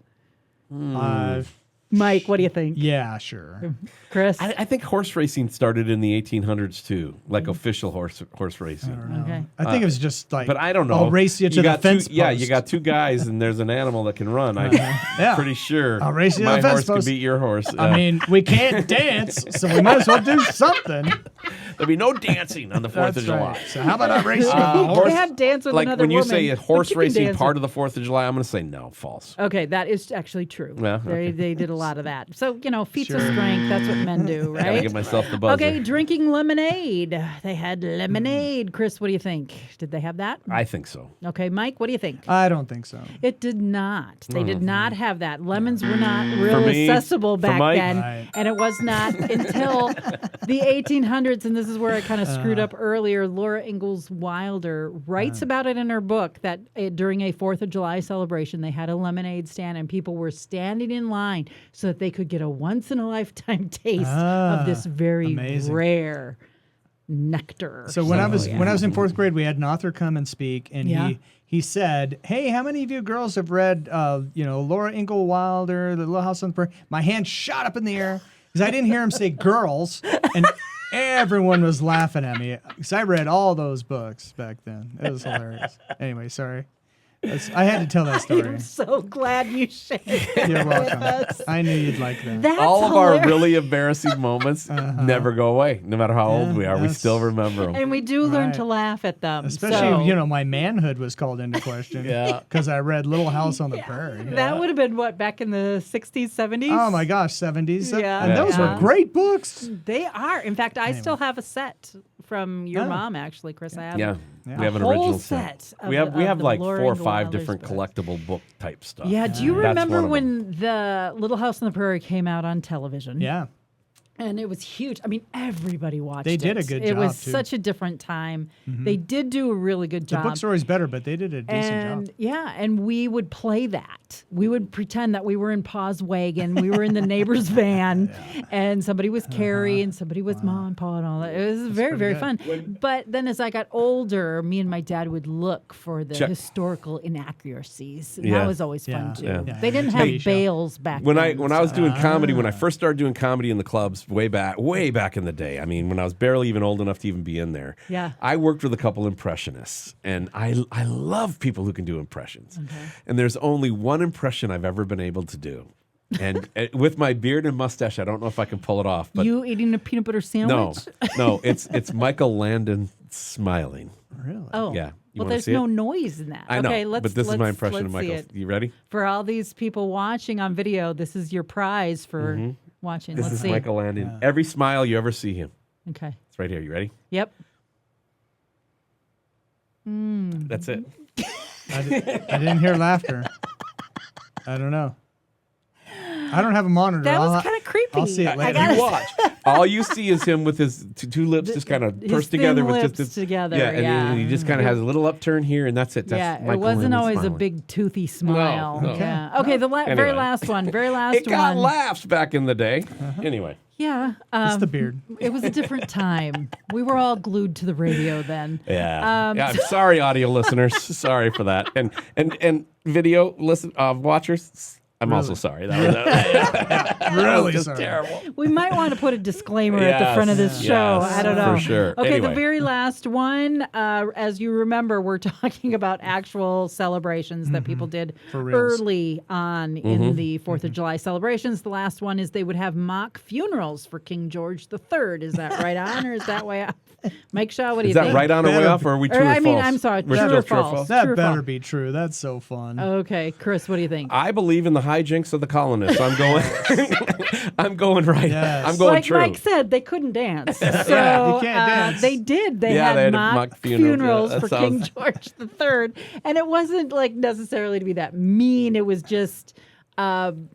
Mike? What do you think, Yeah, sure. Chris? I think horse racing started in the 1800s too, like official horse racing. Okay. I think it was just like, But I don't know. I'll race you to the got fence two, Yeah, post. you got two guys, and there's an animal that can run. I'm Yeah. pretty sure I'll race you to my the fence horse could post. beat your horse. I mean, we can't dance, so we might as well do something. there'll be no dancing on the 4th of That's July. right. So how about I race you? You can't dance with like another when you woman, say but horse you can racing dance part with- of the 4th of July, I'm going to say no, false. Okay, that is actually true. Yeah, okay. They did a lot of that. So feats of strength. That's what men do, I gotta right? give myself the buzzer. Okay, drinking lemonade. They had lemonade. Chris, what do you think? Did they have that? I think so. Okay, Mike, what do you think? I don't think so. It did not. They did not have that. Lemons were not real For me, accessible for back Mike- then. Right. And it was not until the 1800s, and this is where I kind of screwed up earlier. Laura Ingalls Wilder writes about it in her book that during a 4th of July celebration, they had a lemonade stand, and people were standing in line so that they could get a once-in-a-lifetime taste of this very amazing. rare nectar. So when I was in 4th grade, we had an author come and speak, and Yeah. he said, "Hey, how many of you girls have read Laura Ingalls Wilder, The Little House on the Prairie?" My hand shot up in the air because I didn't hear him say girls, and everyone was laughing at me because I read all those books back then. It was hilarious. Anyway, sorry. I had to tell that story. I'm so glad you shared that You're with welcome. us. I knew you'd like that. That's All of our hilarious. really embarrassing moments never go away. No matter how old we are, we that's- still remember them. And we do learn Right. to laugh at them. Especially, so my manhood was called into question. Yeah. Because I read Little House on the Prairie. that would have been what, back in the 60s, 70s? Oh my gosh, 70s. Yeah. And those Yeah. were great books. They are. In fact, I still have a set from your mom, actually, Chris. I have Yeah. Yeah. We have an whole original set. We have of the like 4 or Luring 5 Wilders different books. collectible book type stuff. Yeah, do you That's one remember of them. when the Little House on the Prairie came out on television? Yeah. And it was huge. I mean, everybody watched it. They did a good It job, was too. such a different time. They did do a really good The job. book's always better, but they did a decent and job. yeah, and we would play that. We would pretend that we were in Pa's wagon, we were in the neighbor's van, and somebody was Carrie and somebody was Mom and Pa and all that. It was very, very pretty fun. But then as I got older, me and my dad would look for the Check. historical inaccuracies. And Yeah. that was always fun Yeah. too. Yeah. They didn't TV have show. bales back When then. I was doing comedy, when I first started doing comedy in the clubs way back in the day, I mean, when I was barely even old enough to even be in there, Yeah. I worked with a couple impressionists, and I love people who can do impressions. And there's only one impression I've ever been able to do, and with my beard and mustache, I don't know if I can pull it off. But you eating a peanut butter no, sandwich? no, it's Michael Landon smiling. Really? Oh. Yeah. You Well, wanna there's see no it? noise in that. I know, Okay, let's but this is my impression of let's see Michael. it. You ready? For all these people watching on video, this is your prize for watching. This Let's is see. Michael Landon. Every smile you ever see him. Okay. It's right here. You ready? Yep. That's it. I didn't hear laughter. I don't know. I don't have a monitor. That was I'll- kind of creepy. I'll see it I later. gotta You watch. All you see is him with his two lips just kind of his pursed together thin with lips just his, together, Yeah, and yeah. he just kind of has a little upturn here, and that's it. That's yeah, Michael it wasn't Landon always a smiling. big toothy smile. no. Yeah. Okay, the very Anyway. last one. Very last It got one. laughs back in the day. Anyway, Yeah. It's the beard. It was a different time. We were all glued to the radio then. yeah. I'm sorry, audio listeners. Sorry for that, and video watchers. I'm also sorry. That was Really just sorry. terrible. We might want to put a disclaimer at the front of this Yes, show. yes, I don't know. for sure. Okay, Anyway. the very last one, as you remember, we're talking about actual celebrations that people did For reals. early on in the 4th of July celebrations. The last one is they would have mock funerals for King George III. Is that right on or is that way off? Mike Shaw, what do you Is that think? right on or way Better- off, or are we true Or, or I false? mean, I'm sorry, We're true still or true or false? That True or better false? be true. That's so fun. Okay, Chris, what do you think? I believe in the hijinks of the colonists. I'm going. I'm going right. Yes. I'm going like true. Mike said, they couldn't dance. So you can't dance. they did. They Yeah, had they had mock mock funerals. funerals Yeah, for that King sounds- George III. And it wasn't like necessarily to be that mean. It was just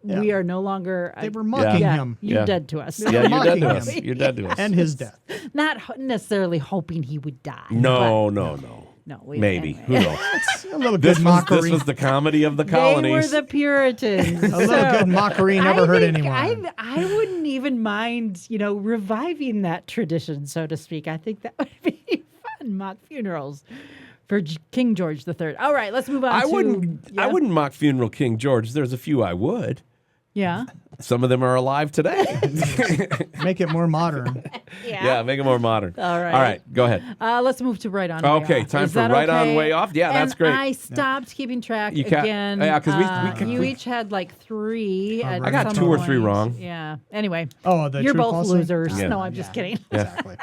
we are no longer. They were mocking yeah, him. You're Yeah. dead to us. Yeah, you're dead to mocking us. him. You're dead to us. And his death. Not necessarily hoping he would die. no. No. We, Maybe. anyway. Who knows? A little This good was, mockery. this was the comedy of the They colonies. were the Puritans. A little good mockery never hurt anyone. I wouldn't even mind, reviving that tradition, so to speak. I think that would be fun. Mock funerals for King George III. All right, let's move on. I to, wouldn't. Yeah. I wouldn't mock funeral King George. There's a few I would. Yeah. Some of them are alive today. Make it more modern. yeah, make it more modern. All right. All right, go ahead. Let's move to right on. Okay, way off. time Is for that right on, okay? way off. Yeah, that's And great. I stopped keeping track You can't- again. yeah, 'cause we you we- each had like three. At I got some 2 or 3 point. wrong. Yeah. Anyway. Oh, the You're true both false thing? losers. Yeah. No, I'm just kidding. Exactly.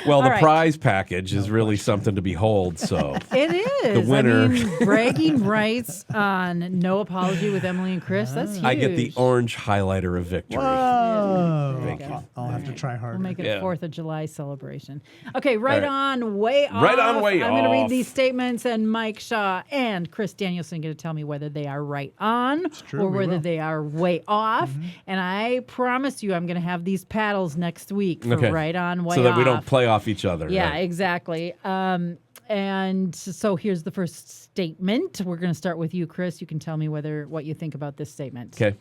Well, the All right. prize package is really something to behold. So It is. winner. I mean, bragging rights on No Apology with Emilee and Chris. That's huge. I get the orange highlighter of victory. Whoa. Thank you. I'll have to try harder. We'll make it Yeah. a 4th of July celebration. Okay, right All on, way off. Right on, way I'm going to read off. these statements, and Mike Shaw and Chris Danielson are going to tell me whether they are right on true, or we whether will. they are way off. And I promise you, I'm going to have these paddles next week for Okay. right on, way so that we off. don't play off each other. Yeah, right? exactly. And so here's the first statement. We're going to start with you, Chris. You can tell me what you think about this statement. Okay.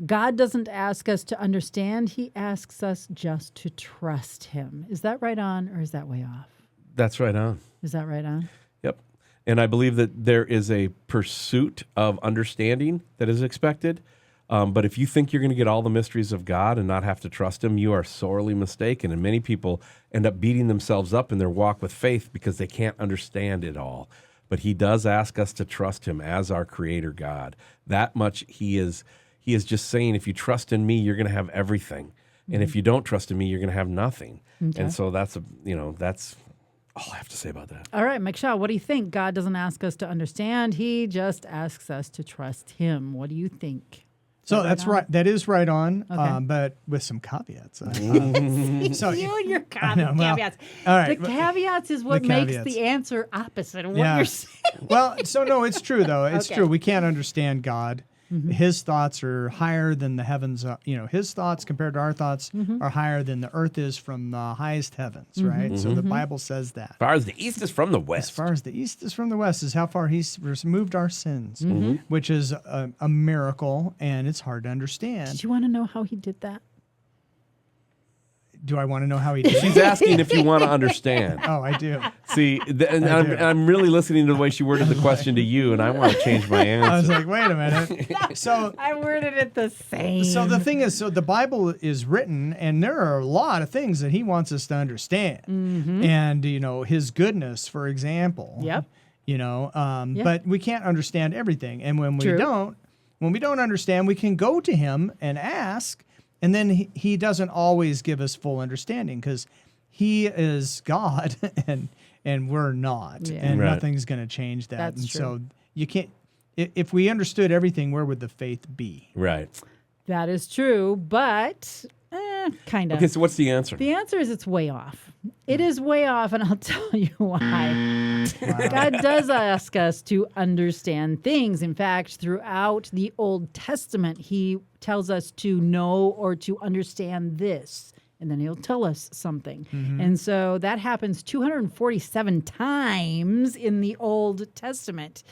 God doesn't ask us to understand. He asks us just to trust him. Is that right on or is that way off? That's right on. Is that right on? Yep. And I believe that there is a pursuit of understanding that is expected. But if you think you're going to get all the mysteries of God and not have to trust him, you are sorely mistaken. And many people end up beating themselves up in their walk with faith because they can't understand it all. but he does ask us to trust him as our creator God. That much he is just saying, if you trust in me, you're going to have everything. And if you don't trust in me, you're going to have nothing. Okay. And so that's all I have to say about that. All right, Mike Shaw, what do you think? God doesn't ask us to understand. He just asks us to trust him. What do you think? So that's right. That is right on, Okay. But with some caveats. So You and your caveats. all right, The caveats is what the makes caveats. the answer opposite of what Yeah. you're saying. Well, so no, it's true though. It's Okay. true. We can't understand God. His thoughts are higher than the heavens. His thoughts compared to our thoughts are higher than the earth is from the highest heavens, right? So the Bible says that. As far as the east is from the As west. far as the east is from the west is how far he's removed our sins, which is a miracle, and it's hard to understand. Did you want to know how he did that? Do I want to know how he did it? She's asking if you want to understand. Oh, I do. See, and I do. I'm really listening to the way she worded the question to you, and I want to change my I was answer. like, wait a minute. So I worded it the same. So the thing is, so the Bible is written, and there are a lot of things that he wants us to understand. And, his goodness, for example. Yep. But we can't understand everything. And when we True. don't understand, we can go to him and ask, and then he doesn't always give us full understanding because he is God and we're not. Yeah. And Right. nothing's going to change that. That's and true. so you can't, if we understood everything, where would the faith be? Right. That is true, but kind of. Okay, so what's the answer? The answer is it's way off. It is way off, and I'll tell you why. God does ask us to understand things. In fact, throughout the Old Testament, he tells us to know or to understand this, and then he'll tell us something. And so that happens 247 times in the Old Testament.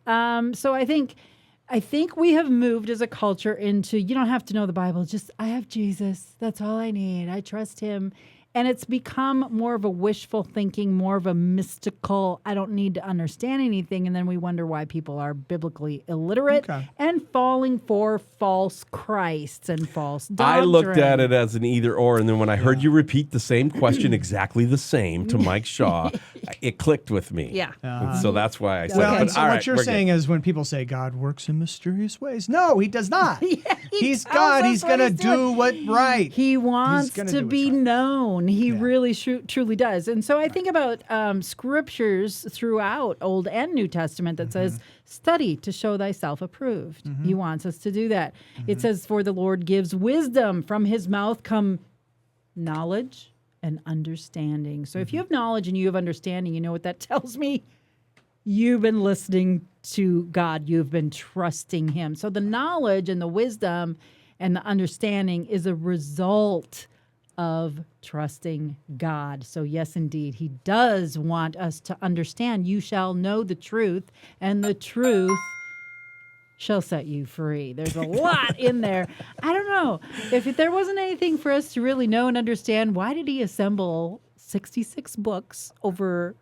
So I think we have moved as a culture into, you don't have to know the Bible, just I have Jesus. That's all I need. I trust him. And it's become more of a wishful thinking, more of a mystical, I don't need to understand anything. And then we wonder why people are biblically illiterate Okay. and falling for false Christs and false doctrine. I looked at it as an either or, and then when I heard you repeat the same question exactly the same to Mike Shaw, it clicked with me. Yeah. And so that's why I said Well, it. and But so all what right, you're we're saying good. is when people say God works in mysterious ways, no, he does not. He's tells God. us He's what going to he's do doing. what right. He wants gonna to do what's be right. known. He Yeah. really truly does. And so I think about scriptures throughout Old and New Testament that says, study to show thyself approved. He wants us to do that. It says, for the Lord gives wisdom. From his mouth come knowledge and understanding. So if you have knowledge and you have understanding, you know what that tells me? You've been listening to God. You've been trusting him. So the knowledge and the wisdom and the understanding is a result of trusting God. So yes, indeed, he does want us to understand. You shall know the truth, and the truth shall set you free. There's a lot in there. I don't know. If there wasn't anything for us to really know and understand, why did he assemble 66 books over,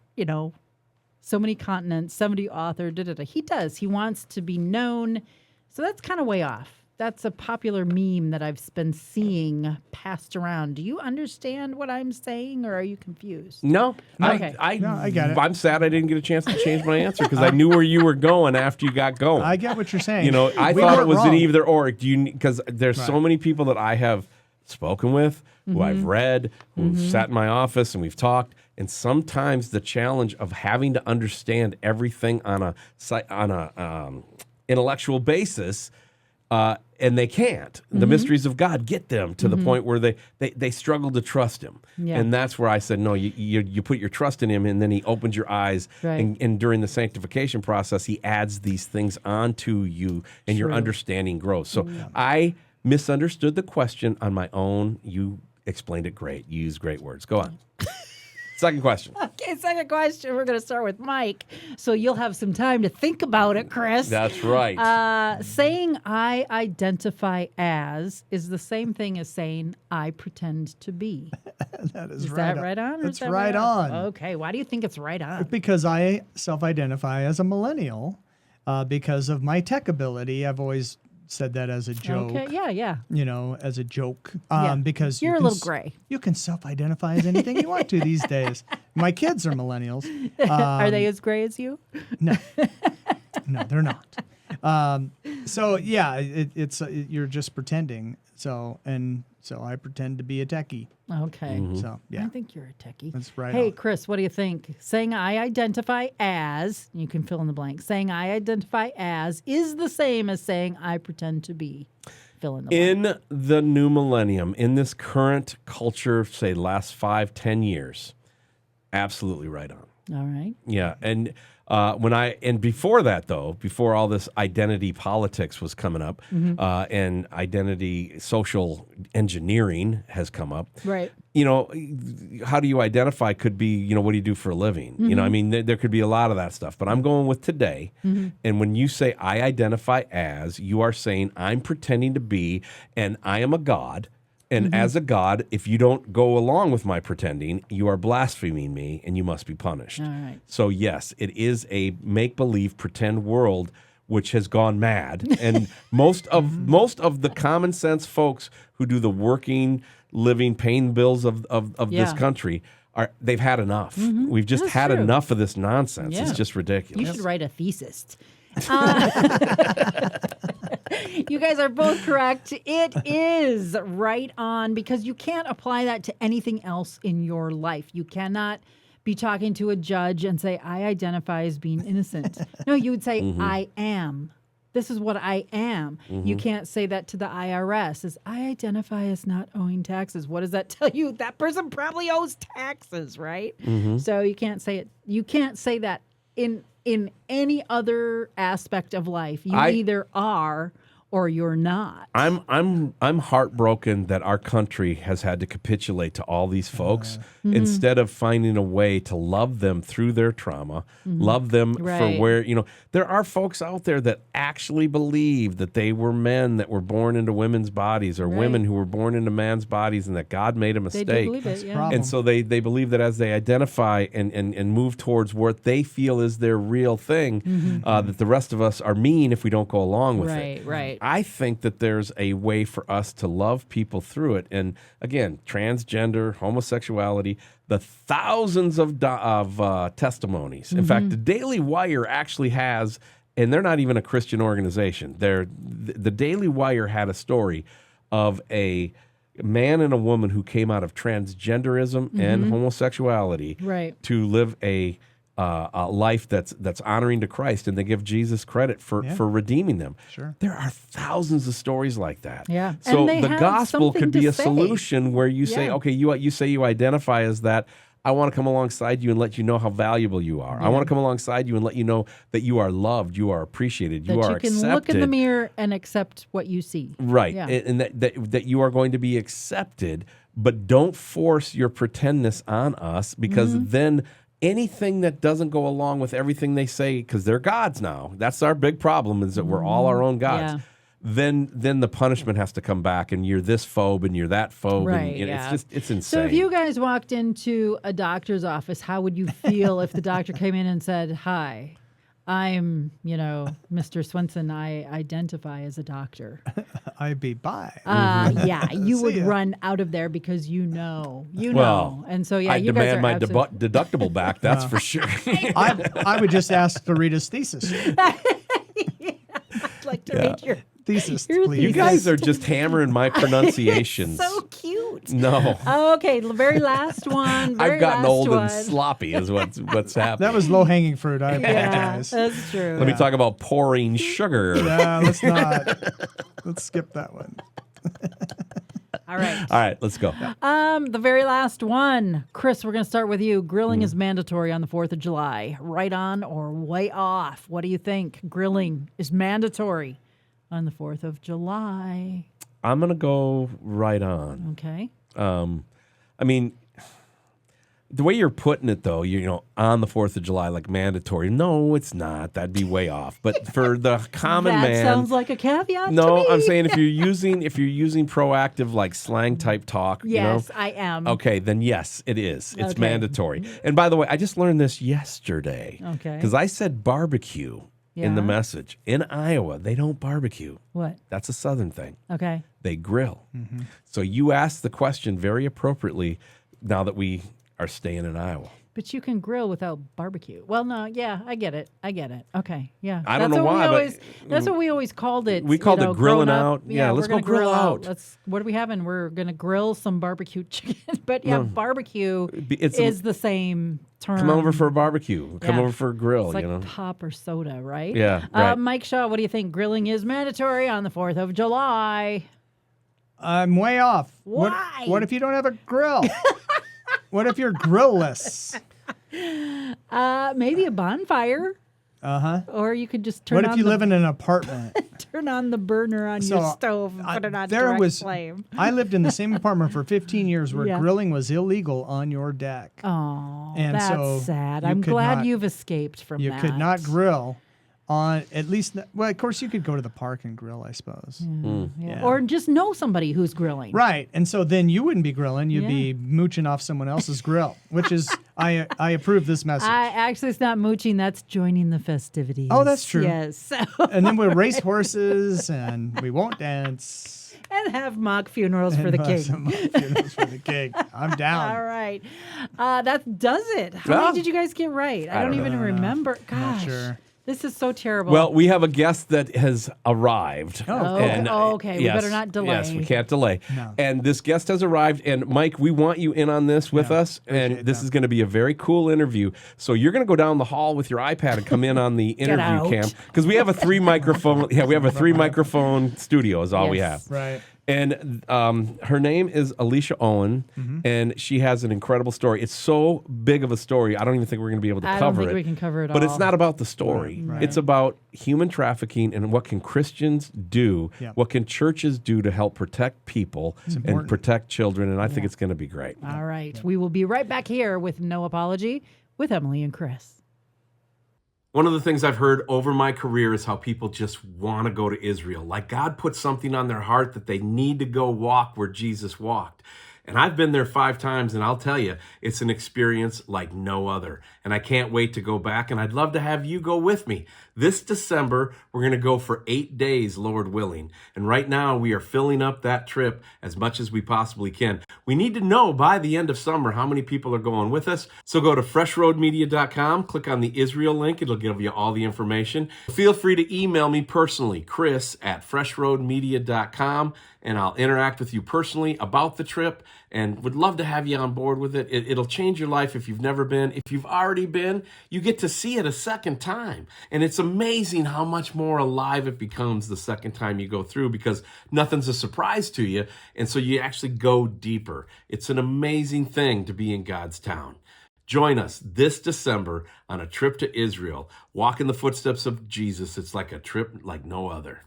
so many continents, somebody authored, He does. He wants to be known. So that's kind of way off. That's a popular meme that I've been seeing passed around. Do you understand what I'm saying, or are you confused? No, Okay. I get it. I'm sad I didn't get a chance to change my answer because I knew where you were going after you got going. I get what you're saying. I We thought it weren't was an wrong. either or. Because there's so many people that I have spoken with, who I've read, who've sat in my office, and we've talked. And sometimes the challenge of having to understand everything on a intellectual basis. And they can't. The mysteries of God get them to the point where they struggle to trust him. Yeah. And that's where I said, no, you put your trust in him, and then he opens your eyes. Right. And during the sanctification process, he adds these things onto you, and your understanding grows. So I misunderstood the question on my own. You explained it great. You used great words. Go on. Second question. Okay, second question. We're going to start with Mike. So you'll have some time to think about it, Chris. That's right. Saying I identify as is the same thing as saying I pretend to be. That Is right that right on? or is That's that right on. Okay. Why do you think it's right on? Because I self-identify as a millennial because of my tech ability. I've always said that as a joke. Okay. Yeah. As a joke. Yeah. Because You're you a can little gray. You can self-identify as anything you want to these days. My kids are millennials. Are they as gray as you? No, no, they're not. So yeah, it's you're just pretending. So I pretend to be a techie. Okay. So yeah, I think you're a techie. that's right. Hey, on. Chris, what do you think? Saying I identify as, you can fill in the blank, saying I identify as is the same as saying I pretend to be. Fill in the blank. In the new millennium, in this current culture, say last 5-10 years, absolutely right on. All right. Yeah, and before that though, before all this identity politics was coming up, and identity social engineering has come up. Right. You know, how do you identify? Could be, you know, what do you do for a living? You know, I mean, there could be a lot of that stuff. But I'm going with today. And when you say I identify as, you are saying I'm pretending to be, and I am a god. And as a god, if you don't go along with my pretending, you are blaspheming me and you must be punished. All right. So, yes, it is a make-believe pretend world which has gone mad. And most of the common sense folks who do the working, living, paying bills of this Yeah. country, they've had enough. We've just That's had true. enough of this nonsense. Yeah. It's just ridiculous. You should write a thesis. You guys are both correct. It is right on because you can't apply that to anything else in your life. You cannot be talking to a judge and say, I identify as being innocent. No, you would say, I am. This is what I am. You can't say that to the IRS. As I identify as not owing taxes. What does that tell you? That person probably owes taxes, right? So you can't say it. You can't say that in any other aspect of life. You either are or you're not. I'm heartbroken that our country has had to capitulate to all these folks instead of finding a way to love them through their trauma, love them for Right. where, you know, there are folks out there that actually believe that they were men that were born into women's bodies or women who were born into man's bodies and that God made a They mistake. do believe That's it, the yeah. problem. And so they believe that as they identify and move towards what they feel is their real thing, that the rest of us are mean if we don't go along with it. Right. I think that there's a way for us to love people through it. And again, transgender, homosexuality, the thousands of testimonies. In fact, the Daily Wire actually has, and they're not even a Christian organization. The Daily Wire had a story of a man and a woman who came out of transgenderism and homosexuality Right. to live a life that's honoring to Christ, and they give Jesus credit for redeeming them. Sure. There are thousands of stories like that. Yeah. So And they the have gospel something could be to a say. solution where you say, Yeah. okay, you say you identify as that. I want to come alongside you and let you know how valuable you are. I want to come alongside you and let you know that you are loved, you are appreciated, you That are you can accepted. look in the mirror and accept what you see. Right. Yeah. And that you are going to be accepted, but don't force your pretendness on us because then anything that doesn't go along with everything they say, because they're gods now, that's our big problem is that we're all our own gods. Yeah. Then the punishment has to come back and you're this phobe and you're that phobe. Right, and yeah. it's insane. So if you guys walked into a doctor's office, how would you feel if the doctor came in and said, hi, I'm, Mr. Swenson, I identify as a doctor. I'd be bye. Yeah, you See would ya. run out of there because you know. Well, And so, yeah, I you guys demand are my absolutely- deductible back, that's for sure. I would just ask to read his thesis. I'd like to read your Thesis, Your please. You thesis. guys are just hammering my pronunciations. so cute. No. Okay, the very last one. I've gotten old one. and sloppy is what's happening. That was low hanging fruit. I Yeah, apologize. that's true. Let me talk about pouring sugar. Yeah, let's not. Let's skip that one. All right. All right, let's go. The very last one. Chris, we're going to start with you. Grilling is mandatory on the 4th of July. Right on or way off? What do you think? Grilling is mandatory on the 4th of July. I'm going to go right on. Okay. I mean, the way you're putting it, though, on the 4th of July, like mandatory. No, it's not. That'd be way off. But for the common that man. sounds like a caveat to No, me. I'm saying if you're using proactive like slang type talk, Yes, I am. Okay, then yes, it is. It's Okay. mandatory. And by the way, I just learned this yesterday. Okay. Because I said barbecue in the Yeah. message. In Iowa, they don't barbecue. What? That's a Southern thing. Okay. They grill. So you asked the question very appropriately now that we are staying in Iowa. But you can grill without barbecue. Well, no, yeah, I get it. Okay, yeah. I don't know why, but that's what we always called it. we called it grilling growing up. out. Yeah, let's we're go gonna grill out. What are we having? We're gonna grill some barbecue chicken. But yeah, barbecue It's is the same term. Come over for a barbecue. Come Yeah. over for a grill. It's like you know. pop or soda, right? Yeah, right. Mike Shaw, what do you think? Grilling is mandatory on the 4th of July. I'm way off. Why? What if you don't have a grill? What if you're grillless? Maybe a bonfire. Or you could just turn What on if you the, live in an apartment? turn on the burner on your stove and put it on direct flame. I lived in the same apartment for 15 years where Yeah. grilling was illegal on your deck. Oh, And that's so sad. you I'm could glad not- you've escaped from You that. could not grill on at least. Well, of course, you could go to the park and grill, I suppose. Yeah. Yeah. Or just know somebody who's grilling. Right, and so then you wouldn't be grilling; you'd Yeah. be mooching off someone else's grill, which is I approve this message. Actually, it's not mooching. That's joining the festivities. Oh, that's true. Yes. And then we'll race horses, and we won't dance. And have mock funerals for the And we'll have king. some funerals for the king. I'm down. All right. That does it. How Well, many did you guys get right? I don't even remember. Not Gosh. sure. This is so terrible. Well, we have a guest that has arrived. Oh, okay. We better not delay. Yes, we can't delay. No. And this guest has arrived. And Mike, we want you in on this with Yeah, us. And appreciate this that. is going to be a very cool interview. So you're going to go down the hall with your iPad and come in on the interview out. cam because we have a 3 microphone. Yeah, we have a 3 microphone studio. Is all we Yes. have. Right. And her name is Alisha Owen, Mm-hmm. and she has an incredible story. It's so big of a story, I don't even think we're going to be able to I cover don't think it. we can cover it But all. it's not about the story. Right. It's about human trafficking and what can Christians do, Yeah. what can churches do to help protect people and important. protect children, and I think it's going to be great. All right. We will be right back here with No Apology with Emilee and Chris. One of the things I've heard over my career is how people just want to go to Israel. Like God put something on their heart that they need to go walk where Jesus walked. And I've been there 5 times, and I'll tell you, it's an experience like no other. And I can't wait to go back, and I'd love to have you go with me. This December, we're going to go for 8 days, Lord willing. And right now, we are filling up that trip as much as we possibly can. We need to know by the end of summer how many people are going with us. So go to freshroadmedia.com, click on the Israel link. It'll give you all the information. Feel free to email me personally, chris@freshroadmedia.com, and I'll interact with you personally about the trip and would love to have you on board with it. It'll change your life if you've never been. If you've already been, you get to see it a second time. And it's amazing how much more alive it becomes the second time you go through because nothing's a surprise to you. And so you actually go deeper. It's an amazing thing to be in God's town. Join us this December on a trip to Israel. Walk in the footsteps of Jesus. It's like a trip like no other.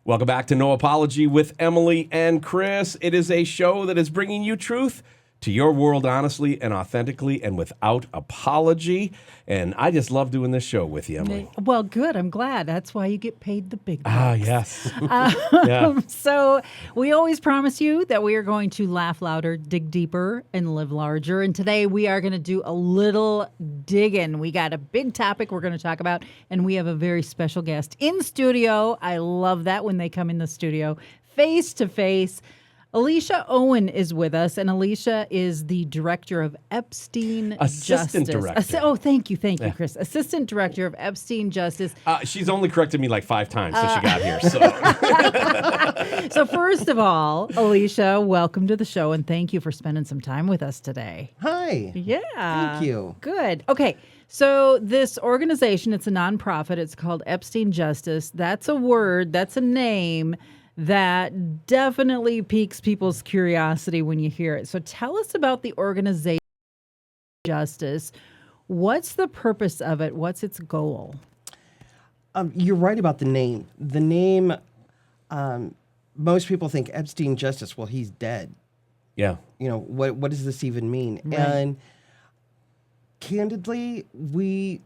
Welcome back to No Apology with Emilee and Chris. It is a show that is bringing you truth to your world honestly and authentically and without apology. And I just love doing this show with you, Emilee. Well, good. I'm glad. That's why you get paid the big bucks. Ah, yes. Yeah. So we always promise you that we are going to laugh louder, dig deeper, and live larger. And today we are going to do a little digging. We got a big topic we're going to talk about, and we have a very special guest in studio. I love that when they come in the studio face to face. Alisha Owen is with us, and Alisha is the director of Epstein Assistant Justice. director. Thank you, Chris. Assistant director of Epstein Justice. She's only corrected me like 5 times since she got here. So So first of all, Alisha, welcome to the show, and thank you for spending some time with us today. Hi. Yeah. Thank you. Good. Okay. So this organization, it's a nonprofit. It's called Epstein Justice. That's a word. That's a name that definitely piques people's curiosity when you hear it. So tell us about the organization Justice. What's the purpose of it? What's its goal? You're right about the name. The name, most people think Epstein Justice. Well, he's dead. yeah. You know, what does this even mean? Right. And candidly, we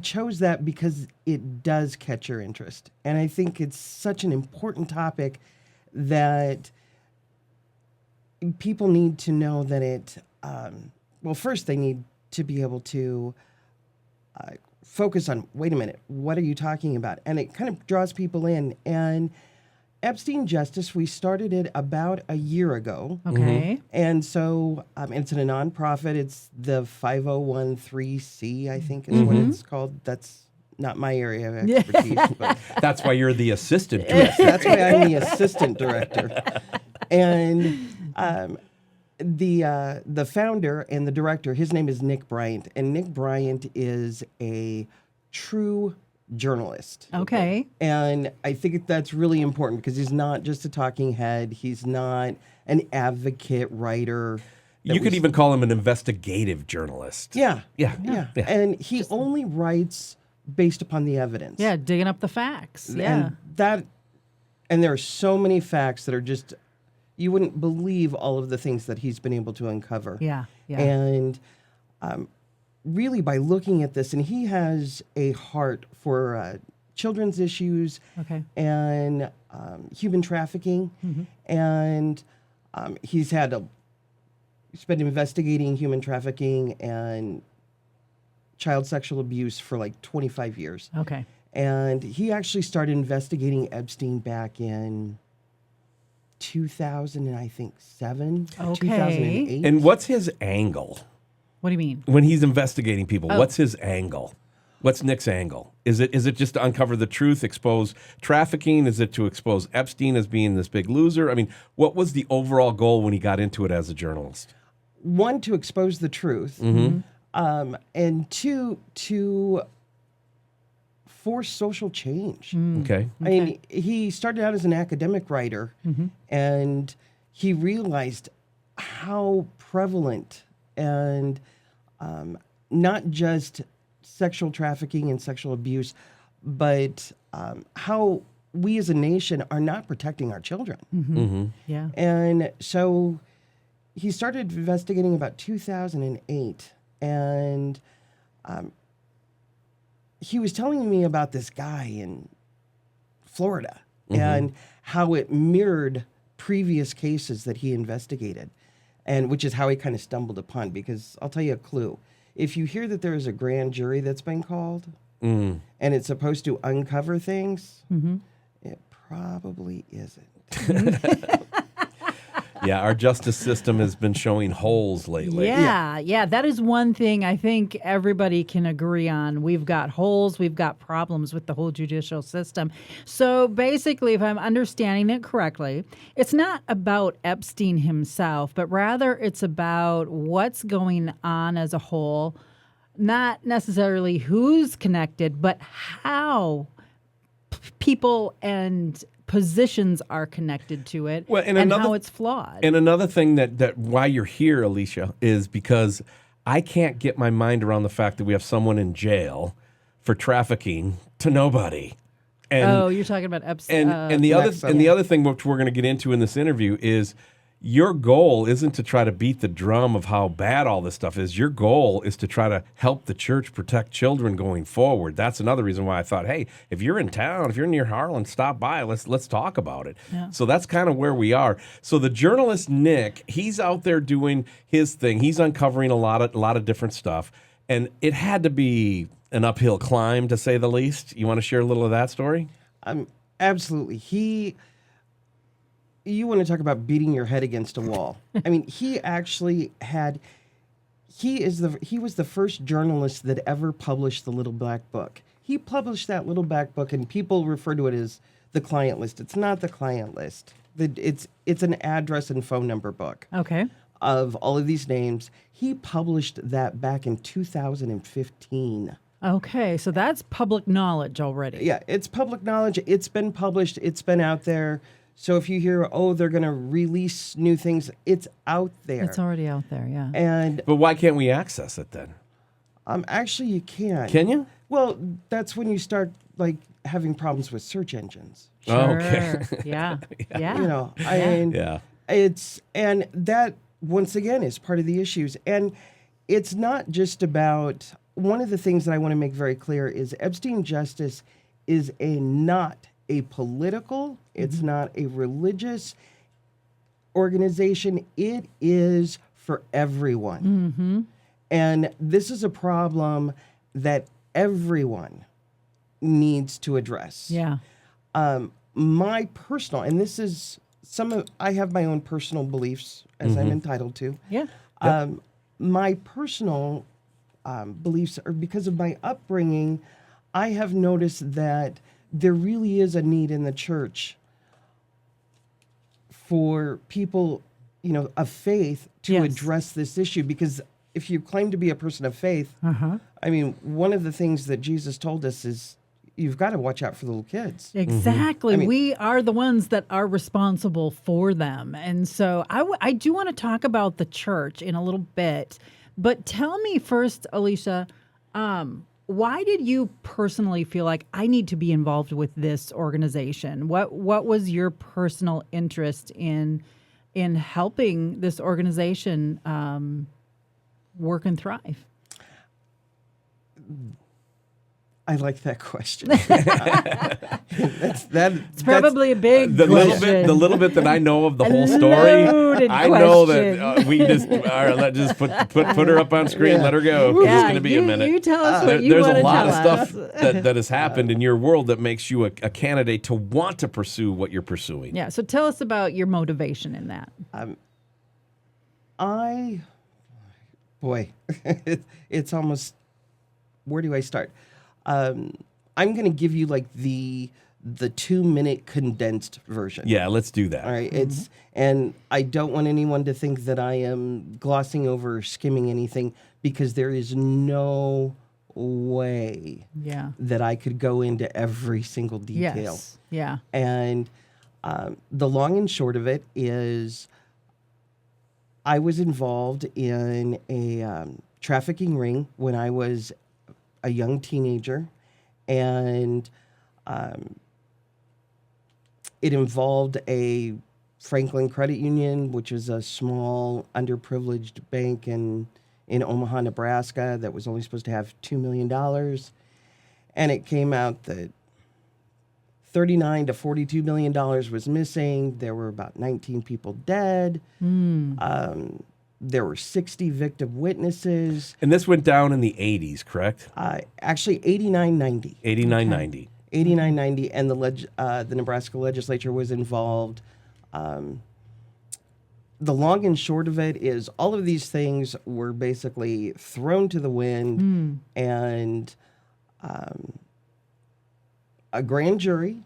chose that because it does catch your interest. And I think it's such an important topic that people need to know that it, well, first they need to be able to focus on, wait a minute, what are you talking about? And it kind of draws people in. And Epstein Justice, we started it about a year ago. Okay. And so it's a nonprofit. It's the 5013C, I think is what it's called. That's not my area of expertise, but That's why you're the assistant director. that's why I'm the assistant director. And the founder and the director, his name is Nick Bryant, and Nick Bryant is a true journalist. Okay. And I think that's really important because he's not just a talking head. He's not an advocate writer. You could even call him an investigative journalist. Yeah. Yeah. And he only writes based upon the evidence. Yeah, digging up the facts. Yeah. And there are so many facts that are just, you wouldn't believe all of the things that he's been able to uncover. Yeah. Yeah. And really by looking at this, and he has a heart for children's issues Okay. and human trafficking. And he's been investigating human trafficking and child sexual abuse for like 25 years. Okay. And he actually started investigating Epstein back in 2007, Okay. 2008. And what's his angle What do you mean? when he's investigating people? What's his angle? What's Nick's angle? Is it just to uncover the truth, expose trafficking? Is it to expose Epstein as being this big loser? I mean, what was the overall goal when he got into it as a journalist? One, to expose the truth, and two, to force social change. Okay. I mean, he started out as an academic writer, and he realized how prevalent and not just sexual trafficking and sexual abuse, but how we as a nation are not protecting our children. Yeah. And so he started investigating about 2008, and he was telling me about this guy in Florida and how it mirrored previous cases that he investigated, and which is how he kind of stumbled upon, because I'll tell you a clue. If you hear that there is a grand jury that's been called and it's supposed to uncover things, it probably isn't. Yeah, our justice system has been showing holes lately. Yeah, that is one thing I think everybody can agree on. We've got holes, we've got problems with the whole judicial system. So basically, if I'm understanding it correctly, it's not about Epstein himself, but rather it's about what's going on as a whole, not necessarily who's connected, but how people and positions are connected to it, Well, and how it's flawed. And another thing that why you're here, Alisha, is because I can't get my mind around the fact that we have someone in jail for trafficking to nobody. And, you're talking about Epstein. and the other thing which we're going to get into in this interview is your goal isn't to try to beat the drum of how bad all this stuff is. Your goal is to try to help the church protect children going forward. That's another reason why I thought, hey, if you're in town, if you're near Harlan, stop by. Let's talk about it. Yeah. So that's kind of where we are. So the journalist Nick, he's out there doing his thing. He's uncovering a lot of different stuff, and it had to be an uphill climb, to say the least. You want to share a little of that story? Absolutely. You want to talk about beating your head against a wall. I mean, he actually he was the first journalist that ever published the Little Black Book. He published that Little Black Book, and people refer to it as the client list. It's not the client list. It's an address and phone number book. Okay. Of all of these names. He published that back in 2015. Okay, so that's public knowledge already. Yeah, it's public knowledge. It's been published. It's been out there. So if you hear, they're going to release new things, it's out there. It's already out there, yeah. And But why can't we access it then? actually, you can. Can you? Well, that's when you start like having problems with search engines. Oh, okay. Sure. Yeah. Yeah. You know, I mean, Yeah. and that once again is part of the issues. And it's not just about, one of the things that I want to make very clear is Epstein Justice is not a political, it's not a religious organization. It is for everyone. And this is a problem that everyone needs to address. Yeah. my personal, and this is I have my own personal beliefs as I'm entitled to. Yeah. My personal beliefs are because of my upbringing. I have noticed that there really is a need in the church for people, of faith to Yes. address this issue. Because if you claim to be a person of faith, I mean, one of the things that Jesus told us is you've got to watch out for the little kids. Exactly. I mean- we are the ones that are responsible for them. And so I do want to talk about the church in a little bit. But tell me first, Alisha, why did you personally feel like I need to be involved with this organization? What was your personal interest in helping this organization work and thrive? I like that question. It's Probably a big The question. little bit that I know of the A whole story, loaded I know question. that we just all right, just put her up on screen, let her go. 'Cause it's going to be a minute. You tell us what you There's want a to lot tell of us. stuff that has happened in your world that makes you a candidate to want to pursue what you're pursuing. Yeah, so tell us about your motivation in that. It's almost, where do I start? I'm going to give you like the 2-minute condensed version. Yeah, let's do that. All right. And I don't want anyone to think that I am glossing over or skimming anything, because there is no way Yeah. that I could go into every single detail. Yes. Yeah. And the long and short of it is I was involved in a trafficking ring when I was a young teenager. And it involved a Franklin Credit Union, which is a small underprivileged bank in Omaha, Nebraska, that was only supposed to have $2 million. And it came out that $39 to $42 million was missing. There were about 19 people dead. There were 60 victim witnesses. And this went down in the 80s, correct? Actually, 89-90. 89-90. 89-90, and the Nebraska legislature was involved. The long and short of it is all of these things were basically thrown to the wind, and a grand jury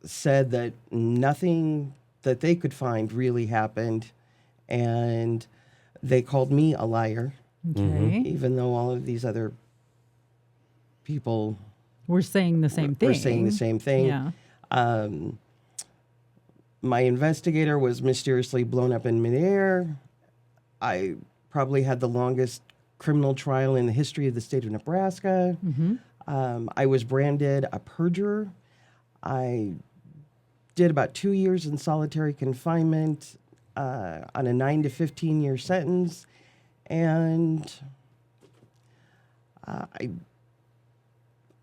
said that nothing that they could find really happened, and they called me a liar, Okay. even though all of these other people We're saying the same thing. were saying the same thing. Yeah. My investigator was mysteriously blown up in midair. I probably had the longest criminal trial in the history of the state of Nebraska. I was branded a perjurer. I did about 2 years in solitary confinement on a 9 to 15-year sentence. And I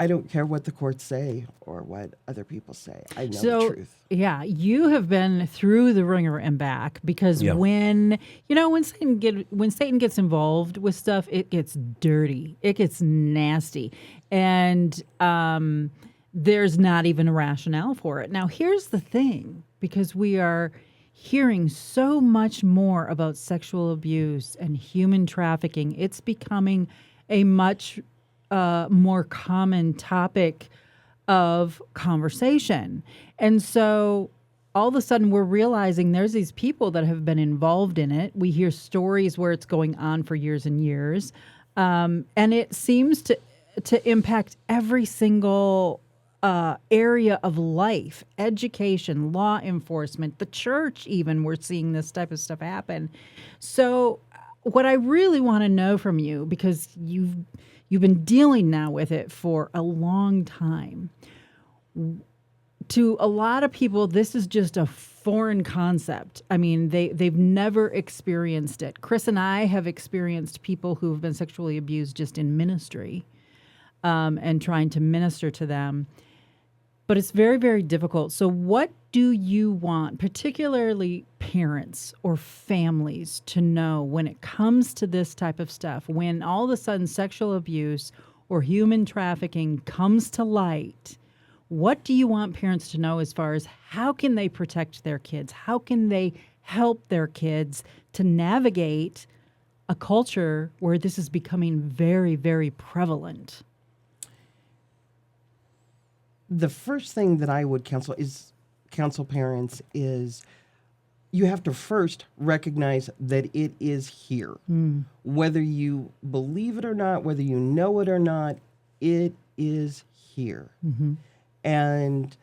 don't care what the courts say or what other people say. I know the truth. Yeah, you have been through the ringer and back, because Yeah. when Satan gets involved with stuff, it gets dirty, it gets nasty, and there's not even a rationale for it. Now, here's the thing, because we are hearing so much more about sexual abuse and human trafficking, it's becoming a much more common topic of conversation. And so all of a sudden we're realizing there's these people that have been involved in it. We hear stories where it's going on for years and years. And it seems to impact every single area of life, education, law enforcement, the church even. We're seeing this type of stuff happen. So what I really want to know from you, because you've been dealing now with it for a long time. To a lot of people, this is just a foreign concept. I mean, they've never experienced it. Chris and I have experienced people who have been sexually abused just in ministry, and trying to minister to them. But it's very, very difficult. So what do you want, particularly parents or families, to know when it comes to this type of stuff? When all of a sudden sexual abuse or human trafficking comes to light, What do you want parents to know as far as how can they protect their kids? How can they help their kids to navigate a culture where this is becoming very, very prevalent? The first thing that I would counsel parents is you have to first recognize that it is here. Whether you believe it or not, whether you know it or not, it is here. And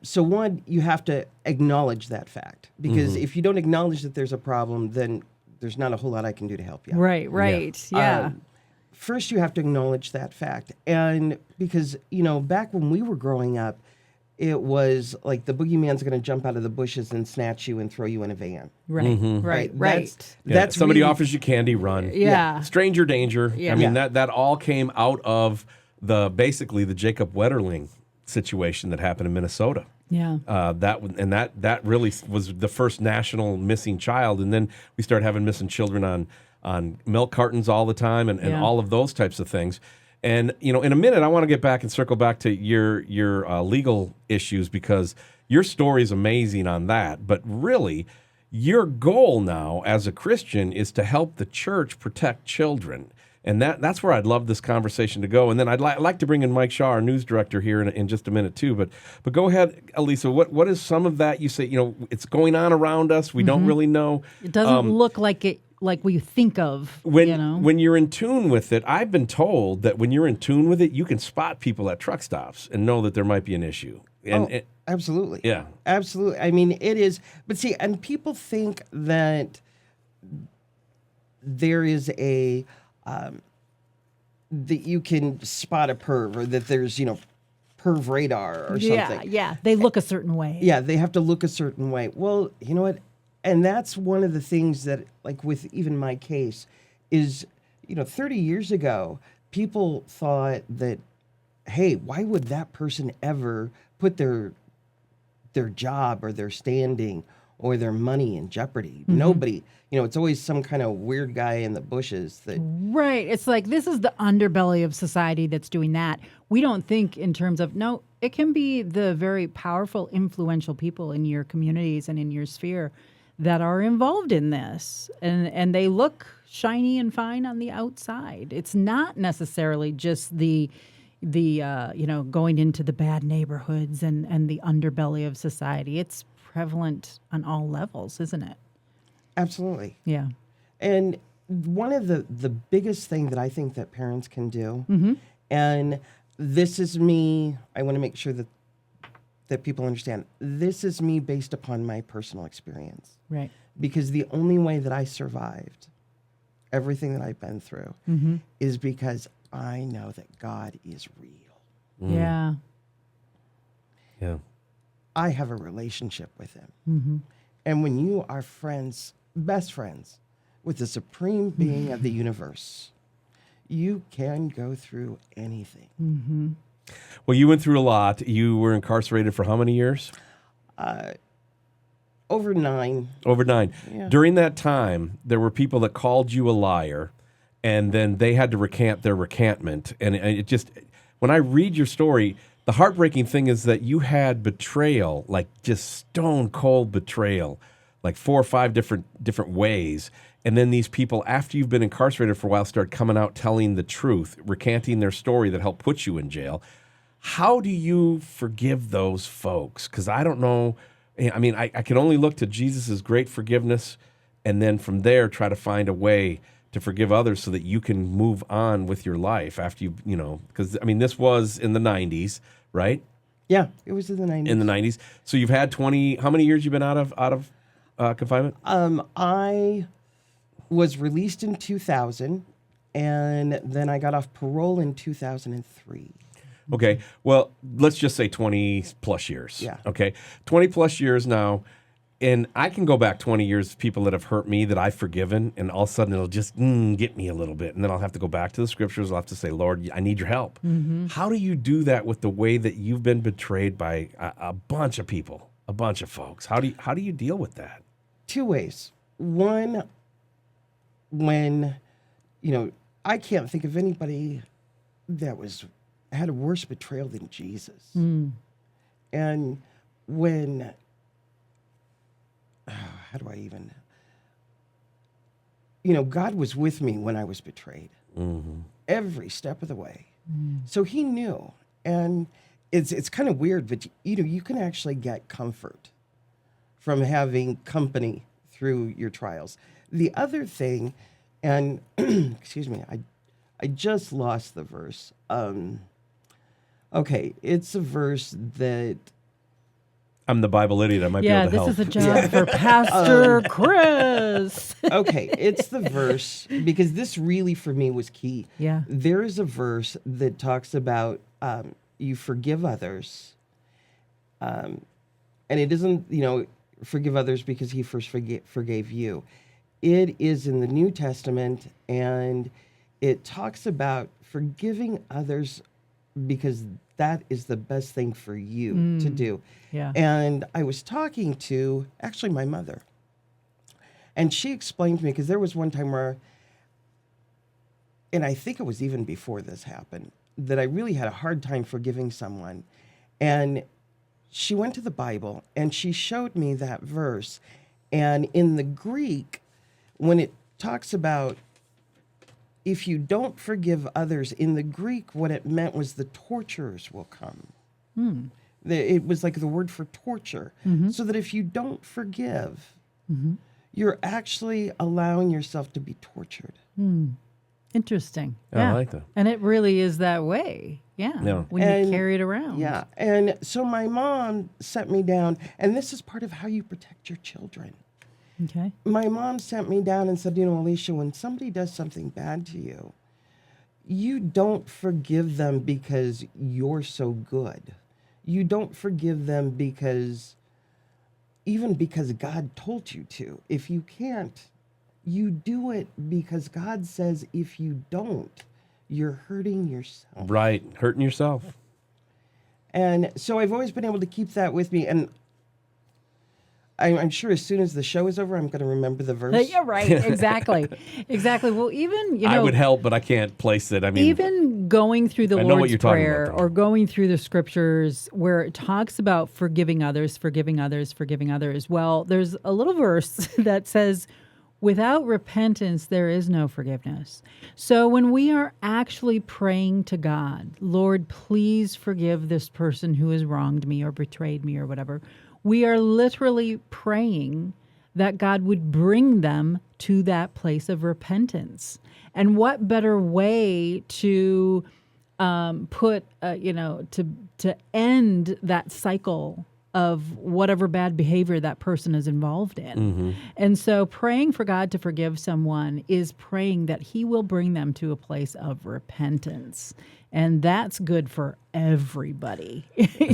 so one, you have to acknowledge that fact, because if you don't acknowledge that there's a problem, then there's not a whole lot I can do to help you. Right. Yeah. First, you have to acknowledge that fact. And because, back when we were growing up, it was like the boogeyman's going to jump out of the bushes and snatch you and throw you in a van. Right. That's somebody really, offers you candy, run. Yeah. Stranger danger. Yeah. I mean, Yeah. that all came out of basically the Jacob Wetterling situation that happened in Minnesota. Yeah. That really was the first national missing child, and then we started having missing children on milk cartons all the time, and Yeah. all of those types of things. And in a minute, I want to get back and circle back to your legal issues, because your story is amazing on that. But really, your goal now as a Christian is to help the church protect children. And that's where I'd love this conversation to go. And then I'd like to bring in Mike Shaw, our news director, here in just a minute too. But go ahead, Elisa. What is some of that? You say it's going on around us. We don't really know. It doesn't look like we think of. When you're in tune with it, I've been told that when you're in tune with it, you can spot people at truck stops and know that there might be an issue. And absolutely. Yeah. Absolutely. I mean, it is. But see, and people think that there is that you can spot a perv, or that there's, perv radar or something. Yeah. They look a certain way. Yeah, they have to look a certain way. Well, you know what? And that's one of the things that, like with even my case, is, 30 years ago, people thought that, hey, why would that person ever put their job or their standing or their money in jeopardy? Nobody. It's always some kind of weird guy in the bushes that. Right. It's like this is the underbelly of society that's doing that. We don't think in terms of, no, it can be the very powerful, influential people in your communities and in your sphere that are involved in this. And they look shiny and fine on the outside. It's not necessarily just the going into the bad neighborhoods and the underbelly of society. It's prevalent on all levels, isn't it? Absolutely. Yeah. And one of the biggest thing that I think that parents can do, and this is me, I want to make sure that people understand, this is me based upon my personal experience. Right. Because the only way that I survived everything that I've been through is because I know that God is real. Yeah. yeah. I have a relationship with him. And when you are friends, best friends, with the supreme being of the universe, you can go through anything. Well, you went through a lot. You were incarcerated for how many years? Over 9. Over 9. Yeah. During that time, there were people that called you a liar, and then they had to recant their recantment. And it just, when I read your story, the heartbreaking thing is that you had betrayal, like just stone cold betrayal, like 4 or 5 different ways. And then these people, after you've been incarcerated for a while, start coming out telling the truth, recanting their story that helped put you in jail. How do you forgive those folks? Because I don't know. I mean, I can only look to Jesus' great forgiveness, and then from there try to find a way to forgive others so that you can move on with your life after because, I mean, this was in the 90s, right? Yeah, it was in the 90s. In the 90s. So you've had how many years you've been out of confinement? I was released in 2000, and then I got off parole in 2003. Okay. Well, let's just say 20 plus years. Yeah. Okay. 20 plus years now. And I can go back 20 years, people that have hurt me that I've forgiven, and all of a sudden it'll just get me a little bit. And then I'll have to go back to the scriptures. I'll have to say, Lord, I need your help. How do you do that with the way that you've been betrayed by a bunch of people, a bunch of folks? How do you deal with that? 2 ways. One, when, I can't think of anybody that was had a worse betrayal than Jesus. And when, how do I even, God was with me when I was betrayed every step of the way. So he knew. And it's kind of weird, but you can actually get comfort from having company through your trials. The other thing, and excuse me, I just lost the verse. Okay, it's a verse that I'm the Bible idiot. I might be able to help. This is a job for Pastor Chris. Okay, it's the verse, because this really for me was key. Yeah. There is a verse that talks about you forgive others, and it isn't, forgive others because he first forgave you. It is in the New Testament, and it talks about forgiving others because that is the best thing for you to do. Yeah. And I was talking to actually my mother, and she explained to me, because there was one time where, and I think it was even before this happened, that I really had a hard time forgiving someone. And she went to the Bible and she showed me that verse. And in the Greek, when it talks about if you don't forgive others, in the Greek, what it meant was the torturers will come. It was like the word for torture. So that if you don't forgive, you're actually allowing yourself to be tortured. Interesting. I like that. And it really is that way. Yeah. When you carry it around. Yeah. And so my mom set me down, and this is part of how you protect your children. Okay. My mom sent me down and said, Alisha, when somebody does something bad to you, you don't forgive them because you're so good. You don't forgive them because God told you to. If you can't, you do it because God says if you don't, you're hurting yourself. Right, hurting yourself. And so I've always been able to keep that with me. And I'm sure as soon as the show is over, I'm going to remember the verse. Yeah, right. Exactly. Well, even, I would help, but I can't place it. I mean, even going through the I know what Lord's you're talking Prayer about, though. or going through the scriptures where it talks about forgiving others. Well, there's a little verse that says, without repentance, there is no forgiveness. So when we are actually praying to God, Lord, please forgive this person who has wronged me or betrayed me or whatever, we are literally praying that God would bring them to that place of repentance. And what better way to to end that cycle of whatever bad behavior that person is involved in. And so praying for God to forgive someone is praying that he will bring them to a place of repentance. And that's good for everybody.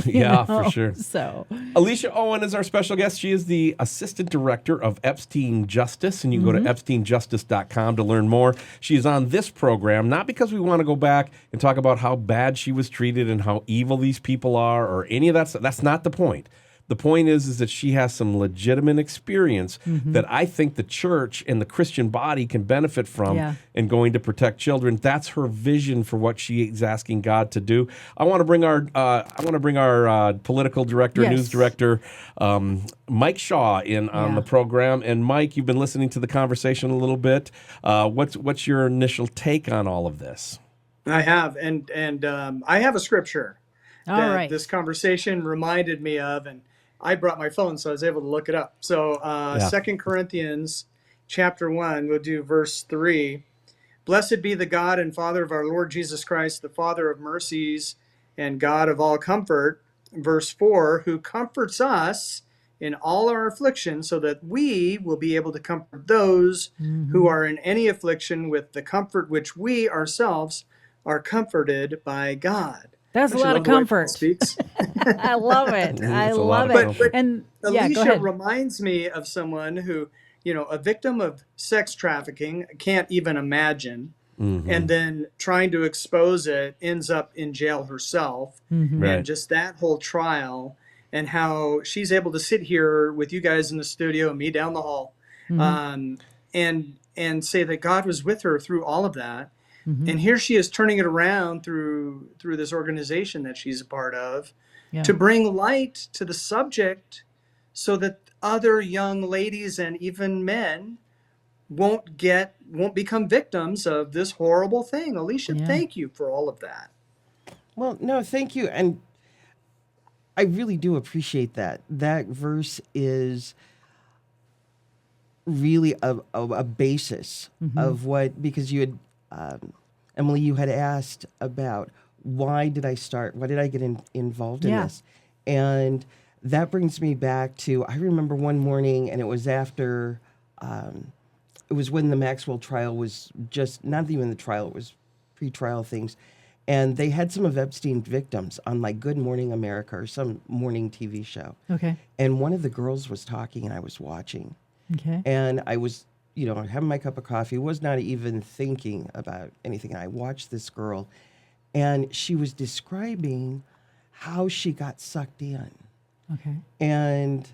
Yeah, for sure. So Alisha Owen is our special guest. She is the Assistant Director of Epstein Justice, and you can go to epsteinjustice.com to learn more. She is on this program, not because we want to go back and talk about how bad she was treated and how evil these people are or any of that stuff. That's not the point. The point is that she has some legitimate experience that I think the church and the Christian body can benefit from in going to protect children. That's her vision for what she is asking God to do. I want to bring our political director, news director, Mike Shaw, in on the program. And Mike, you've been listening to the conversation a little bit. What's your initial take on all of this? I have, and I have a scripture that right. this conversation reminded me of, and I brought my phone, so I was able to look it up. So 2 Corinthians chapter 1, we'll do verse 3. Blessed be the God and Father of our Lord Jesus Christ, the Father of mercies and God of all comfort. Verse 4, who comforts us in all our affliction, so that we will be able to comfort those who are in any affliction with the comfort which we ourselves are comforted by God. that's a lot of comfort. Speaks. I love it. I love it. But And go Alisha ahead. reminds me of someone who, a victim of sex trafficking, can't even imagine, and then trying to expose it, ends up in jail herself. Right. And just that whole trial, and how she's able to sit here with you guys in the studio and me down the hall, and say that God was with her through all of that. And here she is turning it around through this organization that she's a part of Yeah. to bring light to the subject so that other young ladies and even men won't become victims of this horrible thing. Alisha, Yeah. thank you for all of that. Well, no, thank you. And I really do appreciate that. That verse is really a basis of what, because you had, Emilee, you had asked about why did I get involved in Yeah. this? And that brings me back to, I remember one morning, and it was after, it was when the Maxwell trial was just, not even the trial, it was pre-trial things. And they had some of Epstein's victims on like Good Morning America or some morning TV show. Okay. And one of the girls was talking and I was watching. Okay. And I was, having my cup of coffee, was not even thinking about anything. And I watched this girl and she was describing how she got sucked in. Okay. And,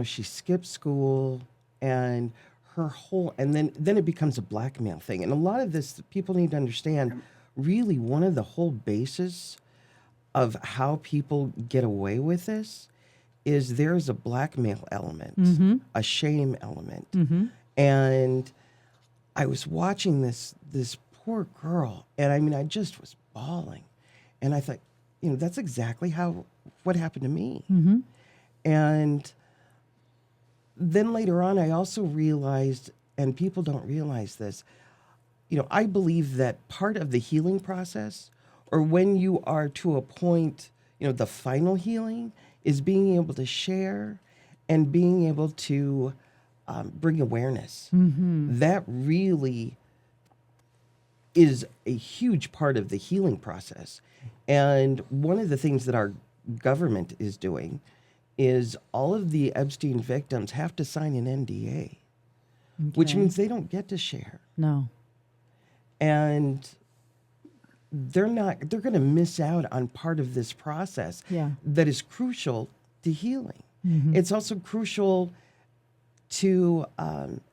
she skipped school and her whole, and then it becomes a blackmail thing. And a lot of this, people need to understand, really one of the whole basis of how people get away with this is there's a blackmail element, a shame element. And I was watching this poor girl, and I mean, I just was bawling. And I thought, that's exactly what happened to me. And then later on, I also realized, and people don't realize this, I believe that part of the healing process, or when you are to a point, the final healing, is being able to share and being able to bring awareness. That really is a huge part of the healing process. And one of the things that our government is doing is all of the Epstein victims have to sign an NDA, which means they don't get to share. No. And they're going to miss out on part of this process that is crucial to healing. It's also crucial to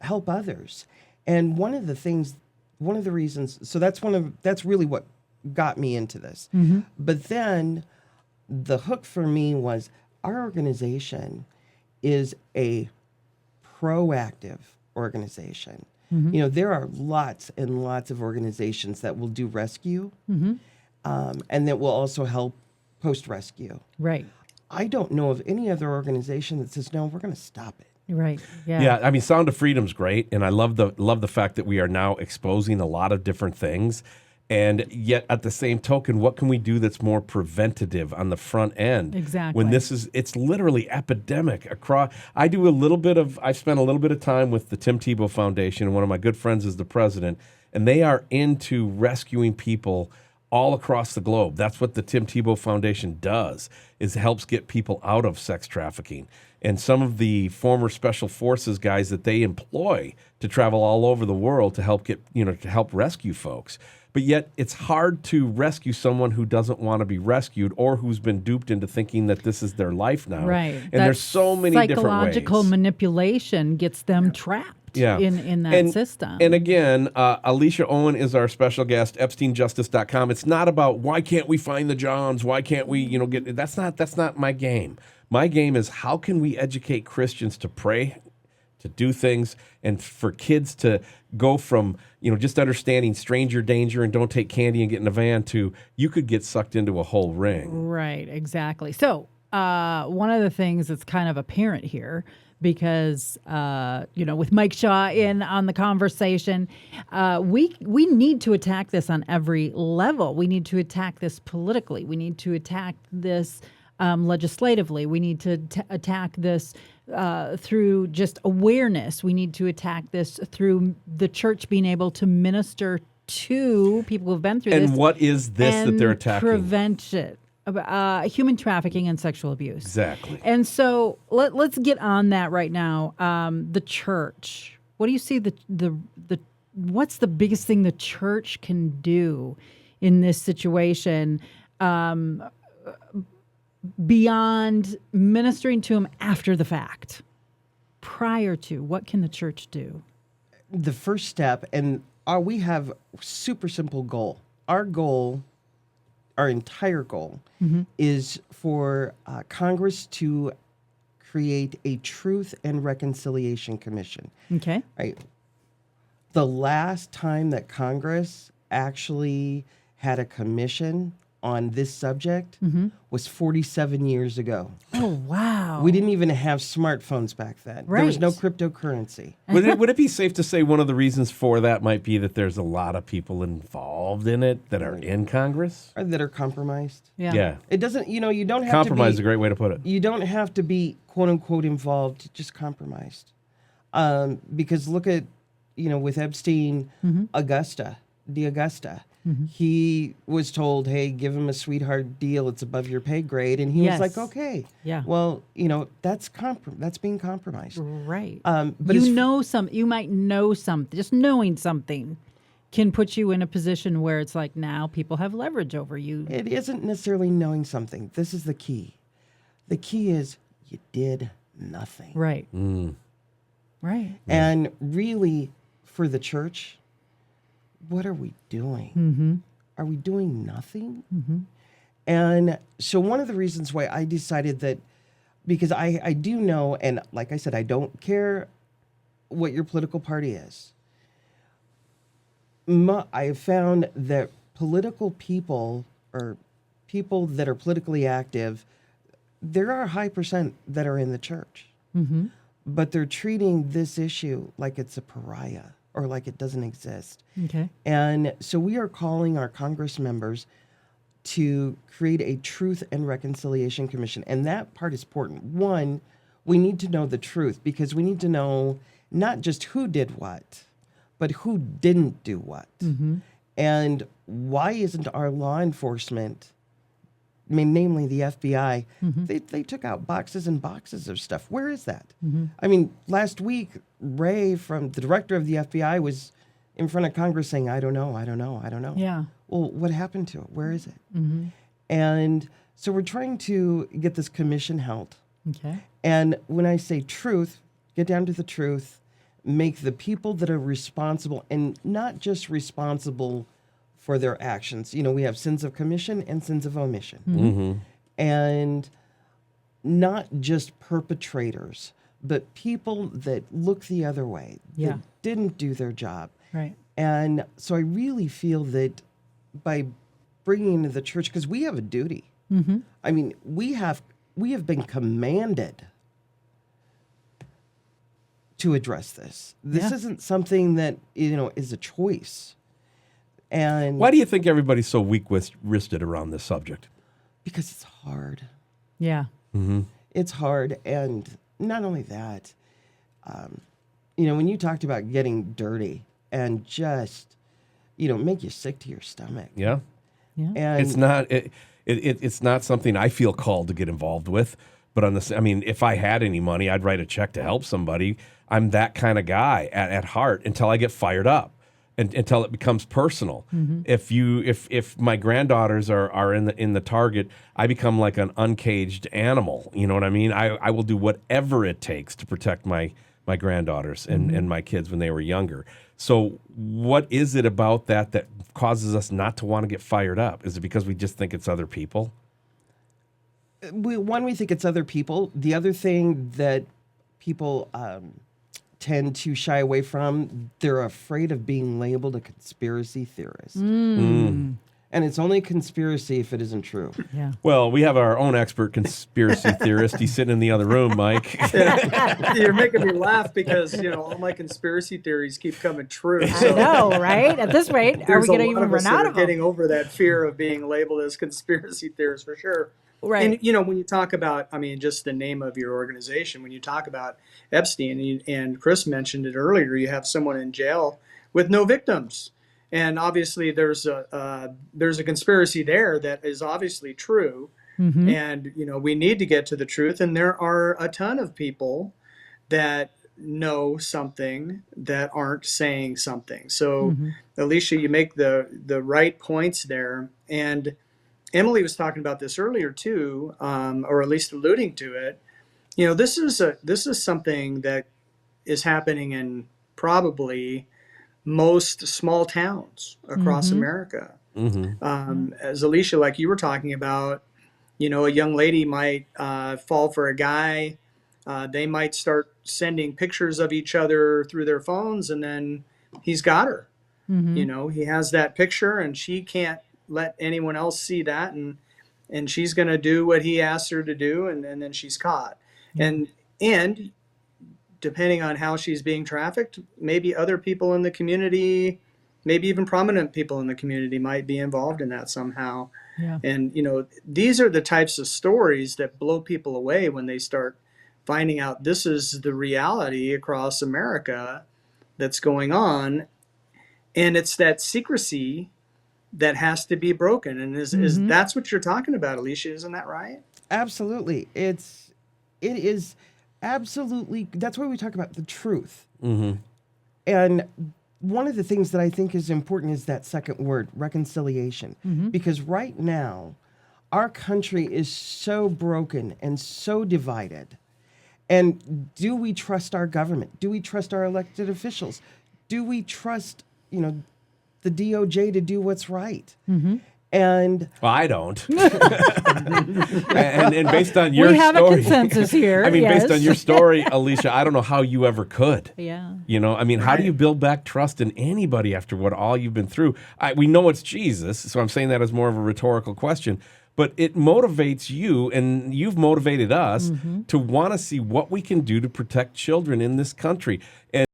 help others. And one of the reasons, so that's really what got me into this. But then the hook for me was our organization is a proactive organization. There are lots and lots of organizations that will do rescue and that will also help post-rescue. Right. I don't know of any other organization that says, no, we're going to stop it. Right. Yeah. Yeah, I mean, Sound of Freedom's great, and I love the fact that we are now exposing a lot of different things. And yet, at the same token, what can we do that's more preventative on the front end? Exactly. When it's literally epidemic across. I've spent a little bit of time with the Tim Tebow Foundation, and one of my good friends is the president, and they are into rescuing people all across the globe. That's what the Tim Tebow Foundation does, is helps get people out of sex trafficking. And some of the former special forces guys that they employ to travel all over the world to help help rescue folks. But yet it's hard to rescue someone who doesn't want to be rescued or who's been duped into thinking that this is their life now. Right. And there's so many different ways. Psychological manipulation gets them trapped in that system. And again, Alisha Owen is our special guest, EpsteinJustice.com. It's not about why can't we find the Johns? Why can't we, get that's not my game. My game is how can we educate Christians to pray, to do things, and for kids to go from, just understanding stranger danger and don't take candy and get in a van to you could get sucked into a whole ring. Right, exactly. So one of the things that's kind of apparent here, because, with Mike Shaw in on the conversation, we need to attack this on every level. We need to attack this politically. We need to attack this legislatively. We need to attack this through just awareness. We need to attack this through the church being able to minister to people who've been through this. And what is this that they're attacking? Prevent it. Human trafficking and sexual abuse. Exactly. And so let's get on that right now. The church. What do you see what's the biggest thing the church can do in this situation? Beyond ministering to them after the fact, prior to, what can the church do? The first step, and we have super simple goal. Our goal, our entire goal, is for Congress to create a Truth and Reconciliation Commission. Okay. Right. The last time that Congress actually had a commission on this subject was 47 years ago. Oh, wow. We didn't even have smartphones back then. There was no Right. cryptocurrency. Would it be safe to say one of the reasons for that might be that there's a lot of people involved in it that are in Congress? Or that are compromised. Yeah. It doesn't, you don't have Compromise is to a great way to put it. be, you don't have to be quote unquote involved, just compromised. Because look at, with Epstein, the Augusta, he was told, hey, give him a sweetheart deal. It's above your pay grade. And he was like, Yes. okay. Yeah. Well, that's being compromised. Right. But you might know something. Just knowing something can put you in a position where it's like now people have leverage over you. it isn't necessarily knowing something. This is the key. The key is you did nothing. Right. Right. And really, for the church, what are we doing? Are we doing nothing? And so one of the reasons why I decided that, because I do know, and like I said, I don't care what your political party is. I have found that political people, or people that are politically active, there are a high percent that are in the church. But they're treating this issue like it's a pariah or like it doesn't exist. Okay. And so we are calling our Congress members to create a Truth and Reconciliation Commission. And that part is important. One, we need to know the truth, because we need to know not just who did what, but who didn't do what. And why isn't our law enforcement, namely the FBI, they took out boxes and boxes of stuff. Where is that? I mean, last week, Ray, from the director of the FBI, was in front of Congress saying, I don't know. Yeah. Well, what happened to it? Where is it? And so we're trying to get this commission held. Okay. And when I say truth, get down to the truth, make the people that are responsible, and not just responsible for their actions. We have sins of commission and sins of omission. And not just perpetrators, but people that look the other way, Yeah. that didn't do their job. Right. And so I really feel that by bringing into the church, because we have a duty. I mean, we have been commanded to address this. This Yeah. isn't something that is a choice. And Why do you think everybody's so weak-wristed around this subject? because it's hard. Yeah. It's hard, and not only that, when you talked about getting dirty and just, make you sick to your stomach. Yeah. Yeah. And It's not something I feel called to get involved with. But if I had any money, I'd write a check to help somebody. I'm that kind of guy at heart until I get fired up, and until it becomes personal. If my granddaughters are in the target, I become like an uncaged animal. You know what I mean? I will do whatever it takes to protect my granddaughters and my kids when they were younger. So what is it about that causes us not to want to get fired up? Is it because we just think it's other people? we think it's other people. The other thing that people tend to shy away from, they're afraid of being labeled a conspiracy theorist. And it's only a conspiracy if it isn't true. Yeah. Well, we have our own expert conspiracy theorist. He's sitting in the other room, Mike. You're making me laugh because all my conspiracy theories keep coming true. I know, right? At this rate, are There's we going a to lot even of us run that out are of them? getting over that fear of being labeled as conspiracy theorists for sure. Right. And when you talk about, just the name of your organization, when you talk about Epstein, and Chris mentioned it earlier, you have someone in jail with no victims. And obviously there's a conspiracy there that is obviously true. And, we need to get to the truth. And there are a ton of people that know something that aren't saying something. So, Alisha, you make the right points there. And Emilee was talking about this earlier too, or at least alluding to it. This is something that is happening in probably most small towns across America. As Alisha, like you were talking about, a young lady might fall for a guy. They might start sending pictures of each other through their phones, and then he's got her. He has that picture, and she can't let anyone else see that, and she's going to do what he asks her to do, and then she's caught. And depending on how she's being trafficked, maybe other people in the community, maybe even prominent people in the community might be involved in that somehow. Yeah. And, these are the types of stories that blow people away when they start finding out this is the reality across America that's going on. And it's that secrecy that has to be broken. And is that's what you're talking about, Alisha? Isn't that right? Absolutely. It is absolutely, that's why we talk about the truth. And one of the things that I think is important is that second word, reconciliation. Because right now, our country is so broken and so divided. And do we trust our government? Do we trust our elected officials? Do we trust, the DOJ to do what's right? And well, I don't. and based on your we have story, a consensus here. I mean, yes. based on your story, Alisha, I don't know how you ever could. Yeah. How do you build back trust in anybody after what all you've been through? We know it's Jesus, so I'm saying that as more of a rhetorical question. But it motivates you, and you've motivated us to want to see what we can do to protect children in this country. And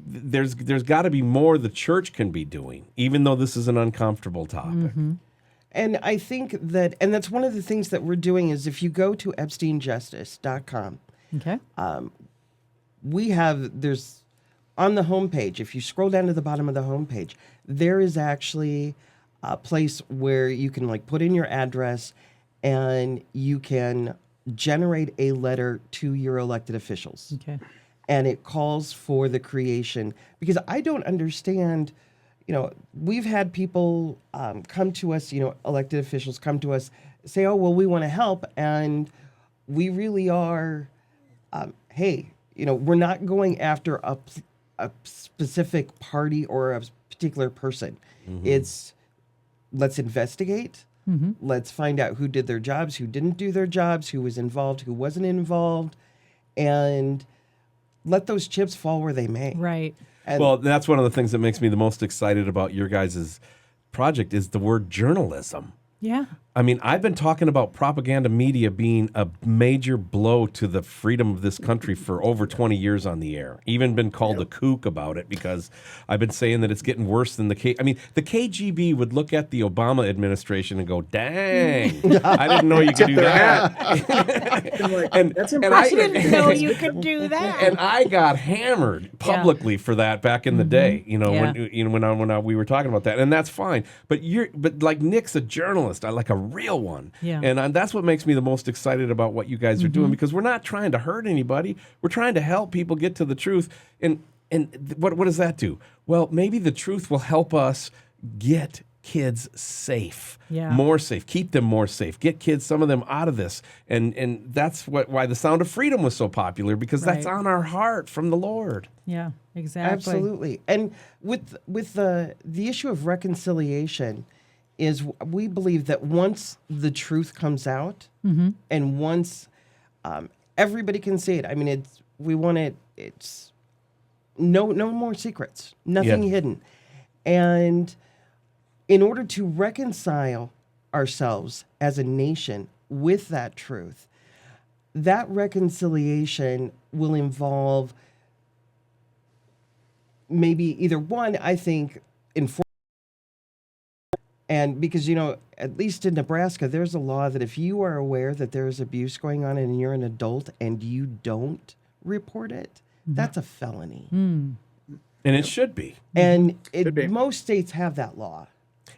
there's got to be more the church can be doing, even though this is an uncomfortable topic. And I think that's one of the things that we're doing is if you go to EpsteinJustice.com, Okay. there's on the homepage, if you scroll down to the bottom of the homepage, there is actually a place where you can put in your address and you can generate a letter to your elected officials. Okay. And it calls for the creation, because I don't understand, we've had people come to us, elected officials come to us, say, oh, well, we want to help. And we really are, hey, we're not going after a specific party or a particular person. It's let's investigate. Let's find out who did their jobs, who didn't do their jobs, who was involved, who wasn't involved. And let those chips fall where they may. Right. And Well, that's one of the things that makes me the most excited about your guys' project is the word journalism. Yeah. I mean, I've been talking about propaganda media being a major blow to the freedom of this country for over 20 years on the air. Even been called a kook about it because I've been saying that it's getting worse than the KGB would look at the Obama administration and go, dang, I didn't know you could do that. That's and impressive. I didn't know you could do that. And I got hammered publicly for that back in the day. When we were talking about that, and that's fine. But like Nick's a journalist, I like a real one. Yeah. And that's what makes me the most excited about what you guys are doing, because we're not trying to hurt anybody. We're trying to help people get to the truth. And what does that do? Well, maybe the truth will help us get kids safe, more safe, keep them more safe, get kids, some of them out of this. And that's why the Sound of Freedom was so popular, because that's on our heart from the Lord. Yeah, exactly. absolutely. And with the issue of reconciliation, is we believe that once the truth comes out and once everybody can see it, I mean, it's no more secrets, nothing hidden. And in order to reconcile ourselves as a nation with that truth, that reconciliation will involve maybe either one, I think, and because, at least in Nebraska, there's a law that if you are aware that there's abuse going on and you're an adult and you don't report it, that's a felony. And it should be. And most states have that law.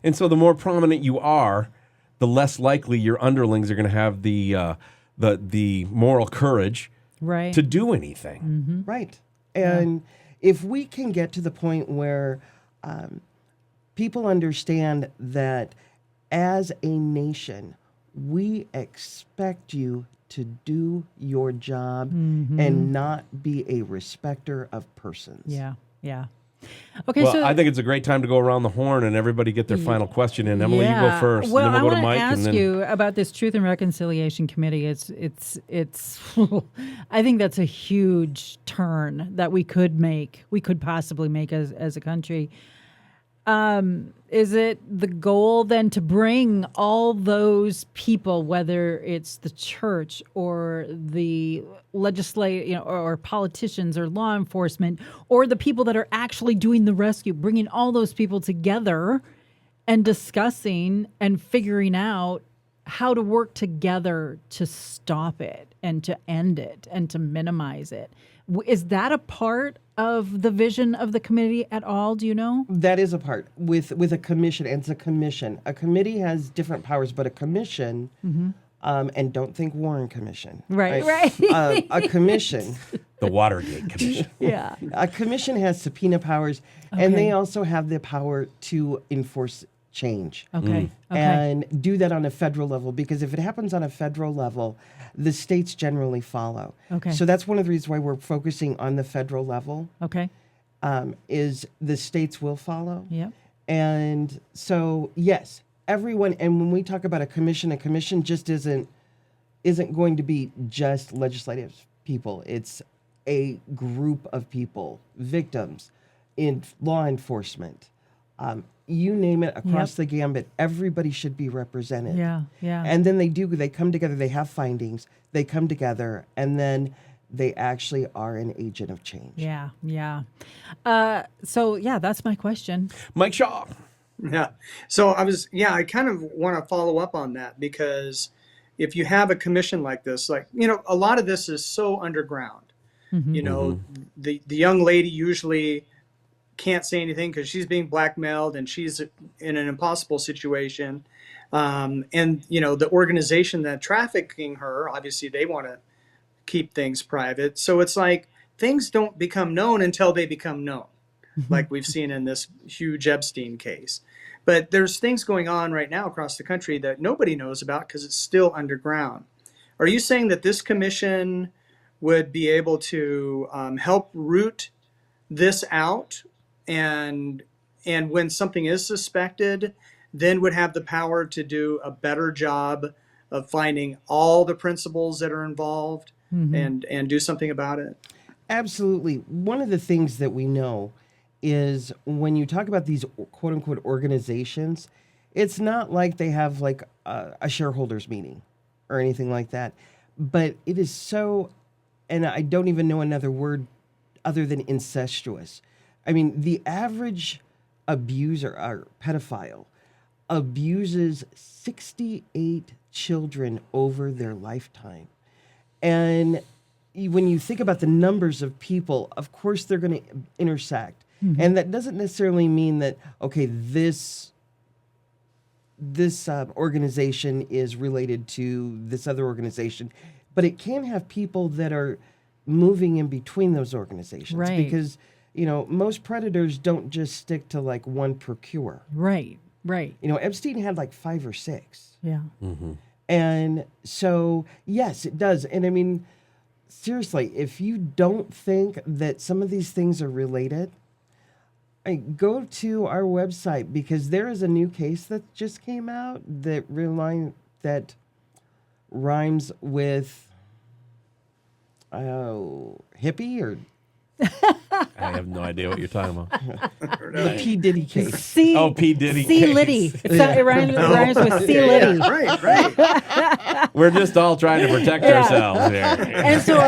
And so the more prominent you are, the less likely your underlings are going to have the moral courage to do anything. Right. And if we can get to the point where people understand that as a nation, we expect you to do your job and not be a respecter of persons. Yeah, yeah. Okay, Well, so I think it's a great time to go around the horn and everybody get their final question in. Emilee, you go first. Well, and then we'll go to I want Mike. to ask and then you about this Truth and Reconciliation Committee. It's I think that's a huge turn that we could possibly make as a country. Is it the goal then to bring all those people, whether it's the church or the legislative, or politicians or law enforcement, or the people that are actually doing the rescue, bringing all those people together and discussing and figuring out how to work together to stop it and to end it and to minimize it? Is that a part of the vision of the committee at all? Do you know? That is a part with a commission, and it's a commission. A committee has different powers, but a commission, and don't think Warren Commission. Right. A commission. the Watergate Commission. Yeah. A commission has subpoena powers, and they also have the power to enforce change. Okay. And do that on a federal level, because if it happens on a federal level, the states generally follow. Okay. So that's one of the reasons why we're focusing on the federal level, Okay. is the states will follow. Yep. And so, yes, everyone, and when we talk about a commission just isn't going to be just legislative people. It's a group of people, victims, in law enforcement, you name it, across the gambit. Everybody should be represented. Yeah. And then they come together, they have findings, they come together, and then they actually are an agent of change. Yeah. So that's my question. Mike Shaw. Yeah. So I kind of want to follow up on that, because if you have a commission like this, a lot of this is so underground. The young lady usually can't say anything because she's being blackmailed and she's in an impossible situation. And the organization that trafficking her, obviously they want to keep things private. So it's like things don't become known until they become known, like we've seen in this huge Epstein case. But there's things going on right now across the country that nobody knows about because it's still underground. Are you saying that this commission would be able to help root this out, and when something is suspected, then would have the power to do a better job of finding all the principals that are involved and do something about it? Absolutely. One of the things that we know is when you talk about these quote unquote organizations, it's not like they have like a shareholders meeting or anything like that, but it is so, and I don't even know another word other than incestuous. I mean, the average abuser or pedophile abuses 68 children over their lifetime. And when you think about the numbers of people, of course they're going to intersect. And that doesn't necessarily mean that, okay, this organization is related to this other organization, but it can have people that are moving in between those organizations. Right. Because, most predators don't just stick to like one procure. Right. Epstein had like 5 or 6. Yeah. And so, yes, it does. And I mean, seriously, if you don't think that some of these things are related, go to our website, because there is a new case that just came out that rhymes with hippie or I have no idea what you're talking about. the P. Diddy case. P. Diddy C. case. Liddy. It rhymes with C. Liddy. Right. We're just all trying to protect ourselves here. And so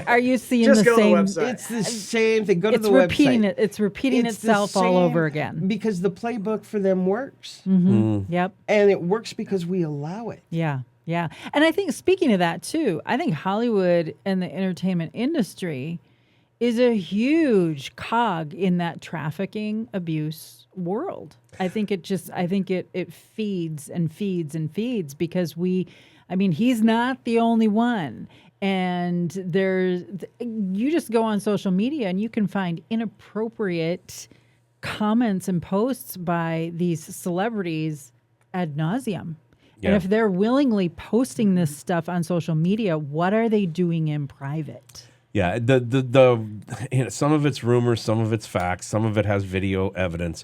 are you seeing Just the go to the same? website. It's the same thing. Go to It's the repeating website. it. It's repeating It's the itself all same, over again. because the playbook for them works. Yep. And it works because we allow it. Yeah. And I think, speaking of that too, I think Hollywood and the entertainment industry is a huge cog in that trafficking abuse world. I think it feeds and feeds and feeds, because he's not the only one. And you just go on social media and you can find inappropriate comments and posts by these celebrities ad nauseum. Yeah. And if they're willingly posting this stuff on social media, what are they doing in private? Yeah, some of it's rumors, some of it's facts, some of it has video evidence.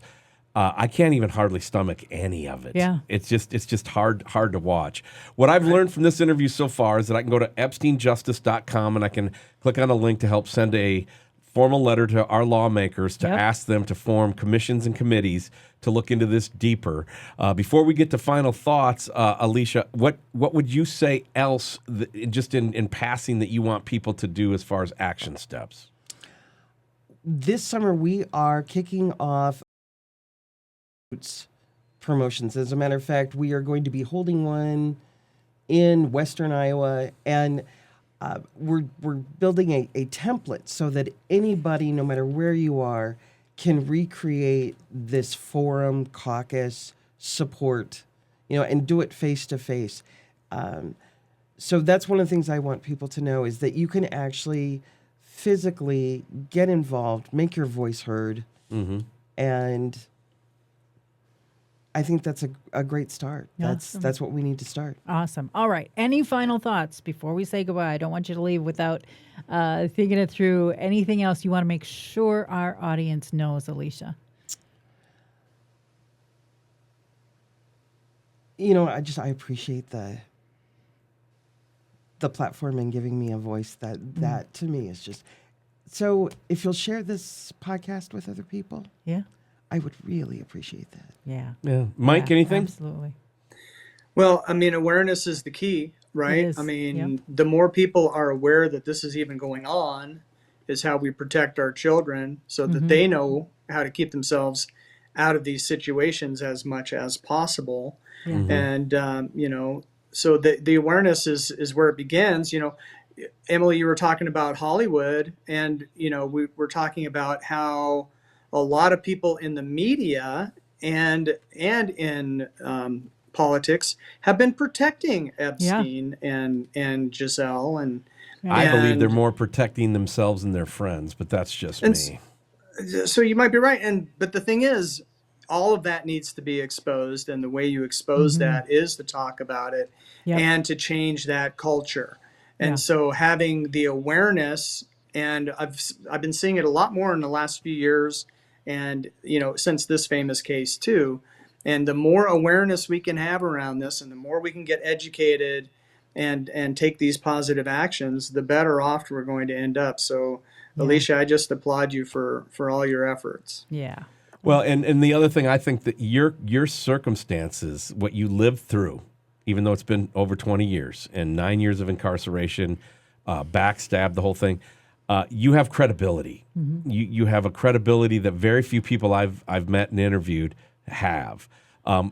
I can't even hardly stomach any of it. Yeah. It's just hard to watch. What I've learned from this interview so far is that I can go to EpsteinJustice.com and I can click on a link to help send a formal letter to our lawmakers to ask them to form commissions and committees to look into this deeper. Before we get to final thoughts, Alisha, what would you say else, just in passing, that you want people to do as far as action steps? This summer, we are kicking off promotions. As a matter of fact, we are going to be holding one in Western Iowa, and we're building a template so that anybody, no matter where you are, can recreate this forum, caucus, support, and do it face to face. So that's one of the things I want people to know, is that you can actually physically get involved, make your voice heard, and I think that's a great start. Awesome. That's what we need to start. Awesome. All right. Any final thoughts before we say goodbye? I don't want you to leave without thinking it through. Anything else you want to make sure our audience knows, Alisha? I appreciate the platform and giving me a voice. That to me is just so. If you'll share this podcast with other people, Yeah. I would really appreciate that. Yeah. Yeah, Mike, anything? Absolutely. Well, awareness is the key, right? It is, The more people are aware that this is even going on, is how we protect our children, so that they know how to keep themselves out of these situations as much as possible. Yeah. And, so the awareness is where it begins. Emilee, you were talking about Hollywood, and, we were talking about how a lot of people in the media and in politics have been protecting Epstein and Giselle. And I believe they're more protecting themselves and their friends, but that's just me. So you might be right. But the thing is, all of that needs to be exposed, and the way you expose that is to talk about it and to change that culture. And so having the awareness, and I've been seeing it a lot more in the last few years, and since this famous case too. And the more awareness we can have around this, and the more we can get educated and take these positive actions, the better off we're going to end up. So, Alisha, I just applaud you for all your efforts. Yeah. Well, and the other thing, I think that your circumstances, what you lived through, even though it's been over 20 years and 9 years of incarceration, backstabbed, the whole thing, you have credibility. You have a credibility that very few people I've met and interviewed have.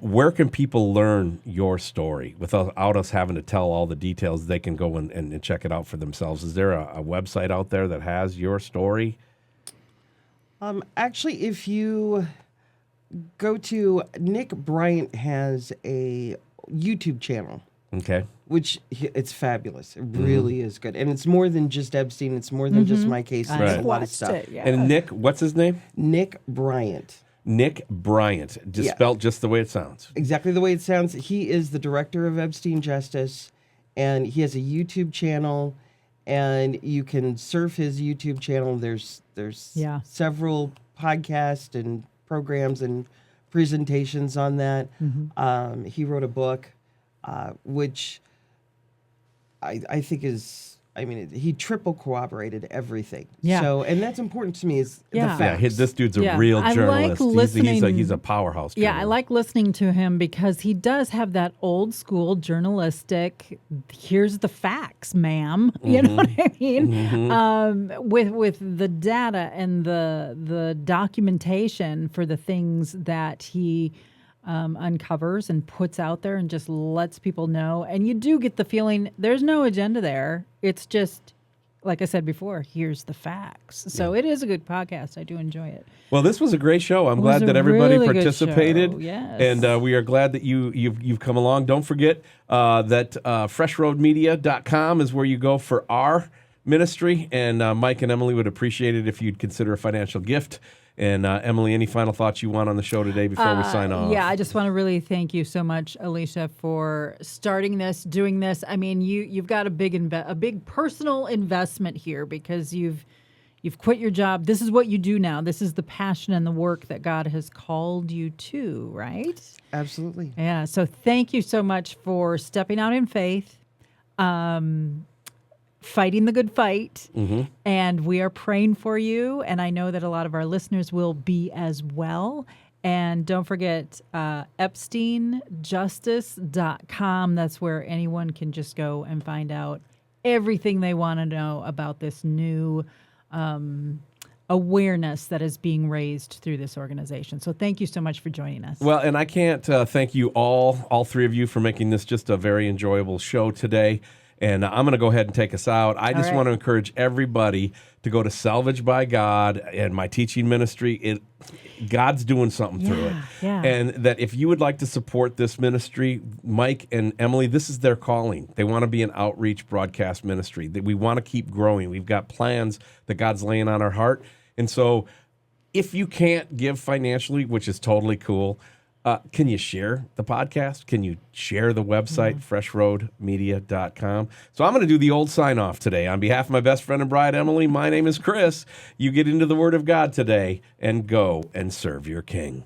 Where can people learn your story without us having to tell all the details? They can go and check it out for themselves. Is there a website out there that has your story? Actually, if you go to Nick Bryant has a YouTube channel. Okay. Which it's fabulous. It really is good. And it's more than just Epstein. It's more than just my case. It's a lot of stuff. And Nick, what's his name? Nick Bryant. Nick Bryant. Just spelled just the way it sounds. Exactly the way it sounds. He is the Director of Epstein Justice, and he has a YouTube channel, and you can surf his YouTube channel. There's several podcasts and programs and presentations on that. He wrote a book, which I think is, he triple corroborated everything. Yeah. So, and that's important to me is the facts. Yeah, this dude's a real journalist. I like listening, he's a powerhouse journalist. Yeah, I like listening to him because he does have that old school journalistic, here's the facts, ma'am. You know what I mean? With the data and the documentation for the things that he uncovers and puts out there and just lets people know. And you do get the feeling there's no agenda there. It's just, like I said before, here's the facts. So it is a good podcast. I do enjoy it. Well, this was a great show. I'm glad that everybody participated. Good show. Yes. And we are glad that you've come along. Don't forget that freshroadmedia.com is where you go for our ministry. And Mike and Emilee would appreciate it if you'd consider a financial gift. And Emilee, any final thoughts you want on the show today before we sign off? Yeah, I just want to really thank you so much, Alisha, for starting this, doing this. I mean, you've got a big personal investment here because you've quit your job. This is what you do now. This is the passion and the work that God has called you to, right? Absolutely. Yeah. So thank you so much for stepping out in faith, fighting the good fight. And we are praying for you. And I know that a lot of our listeners will be as well. And don't forget EpsteinJustice.com. That's where anyone can just go and find out everything they want to know about this new awareness that is being raised through this organization. So thank you so much for joining us. Well, and I can't thank you all three of you, for making this just a very enjoyable show today. And I'm going to go ahead and take us out. I just want to encourage everybody to go to Salvaged by God and my teaching ministry. God's doing something through it. Yeah. And that if you would like to support this ministry, Mike and Emilee, this is their calling. They want to be an outreach broadcast ministry. That we want to keep growing. We've got plans that God's laying on our heart. And so if you can't give financially, which is totally cool, can you share the podcast? Can you share the website, freshroadmedia.com? So I'm going to do the old sign off today. On behalf of my best friend and bride, Emilee, my name is Chris. You get into the Word of God today and go and serve your King.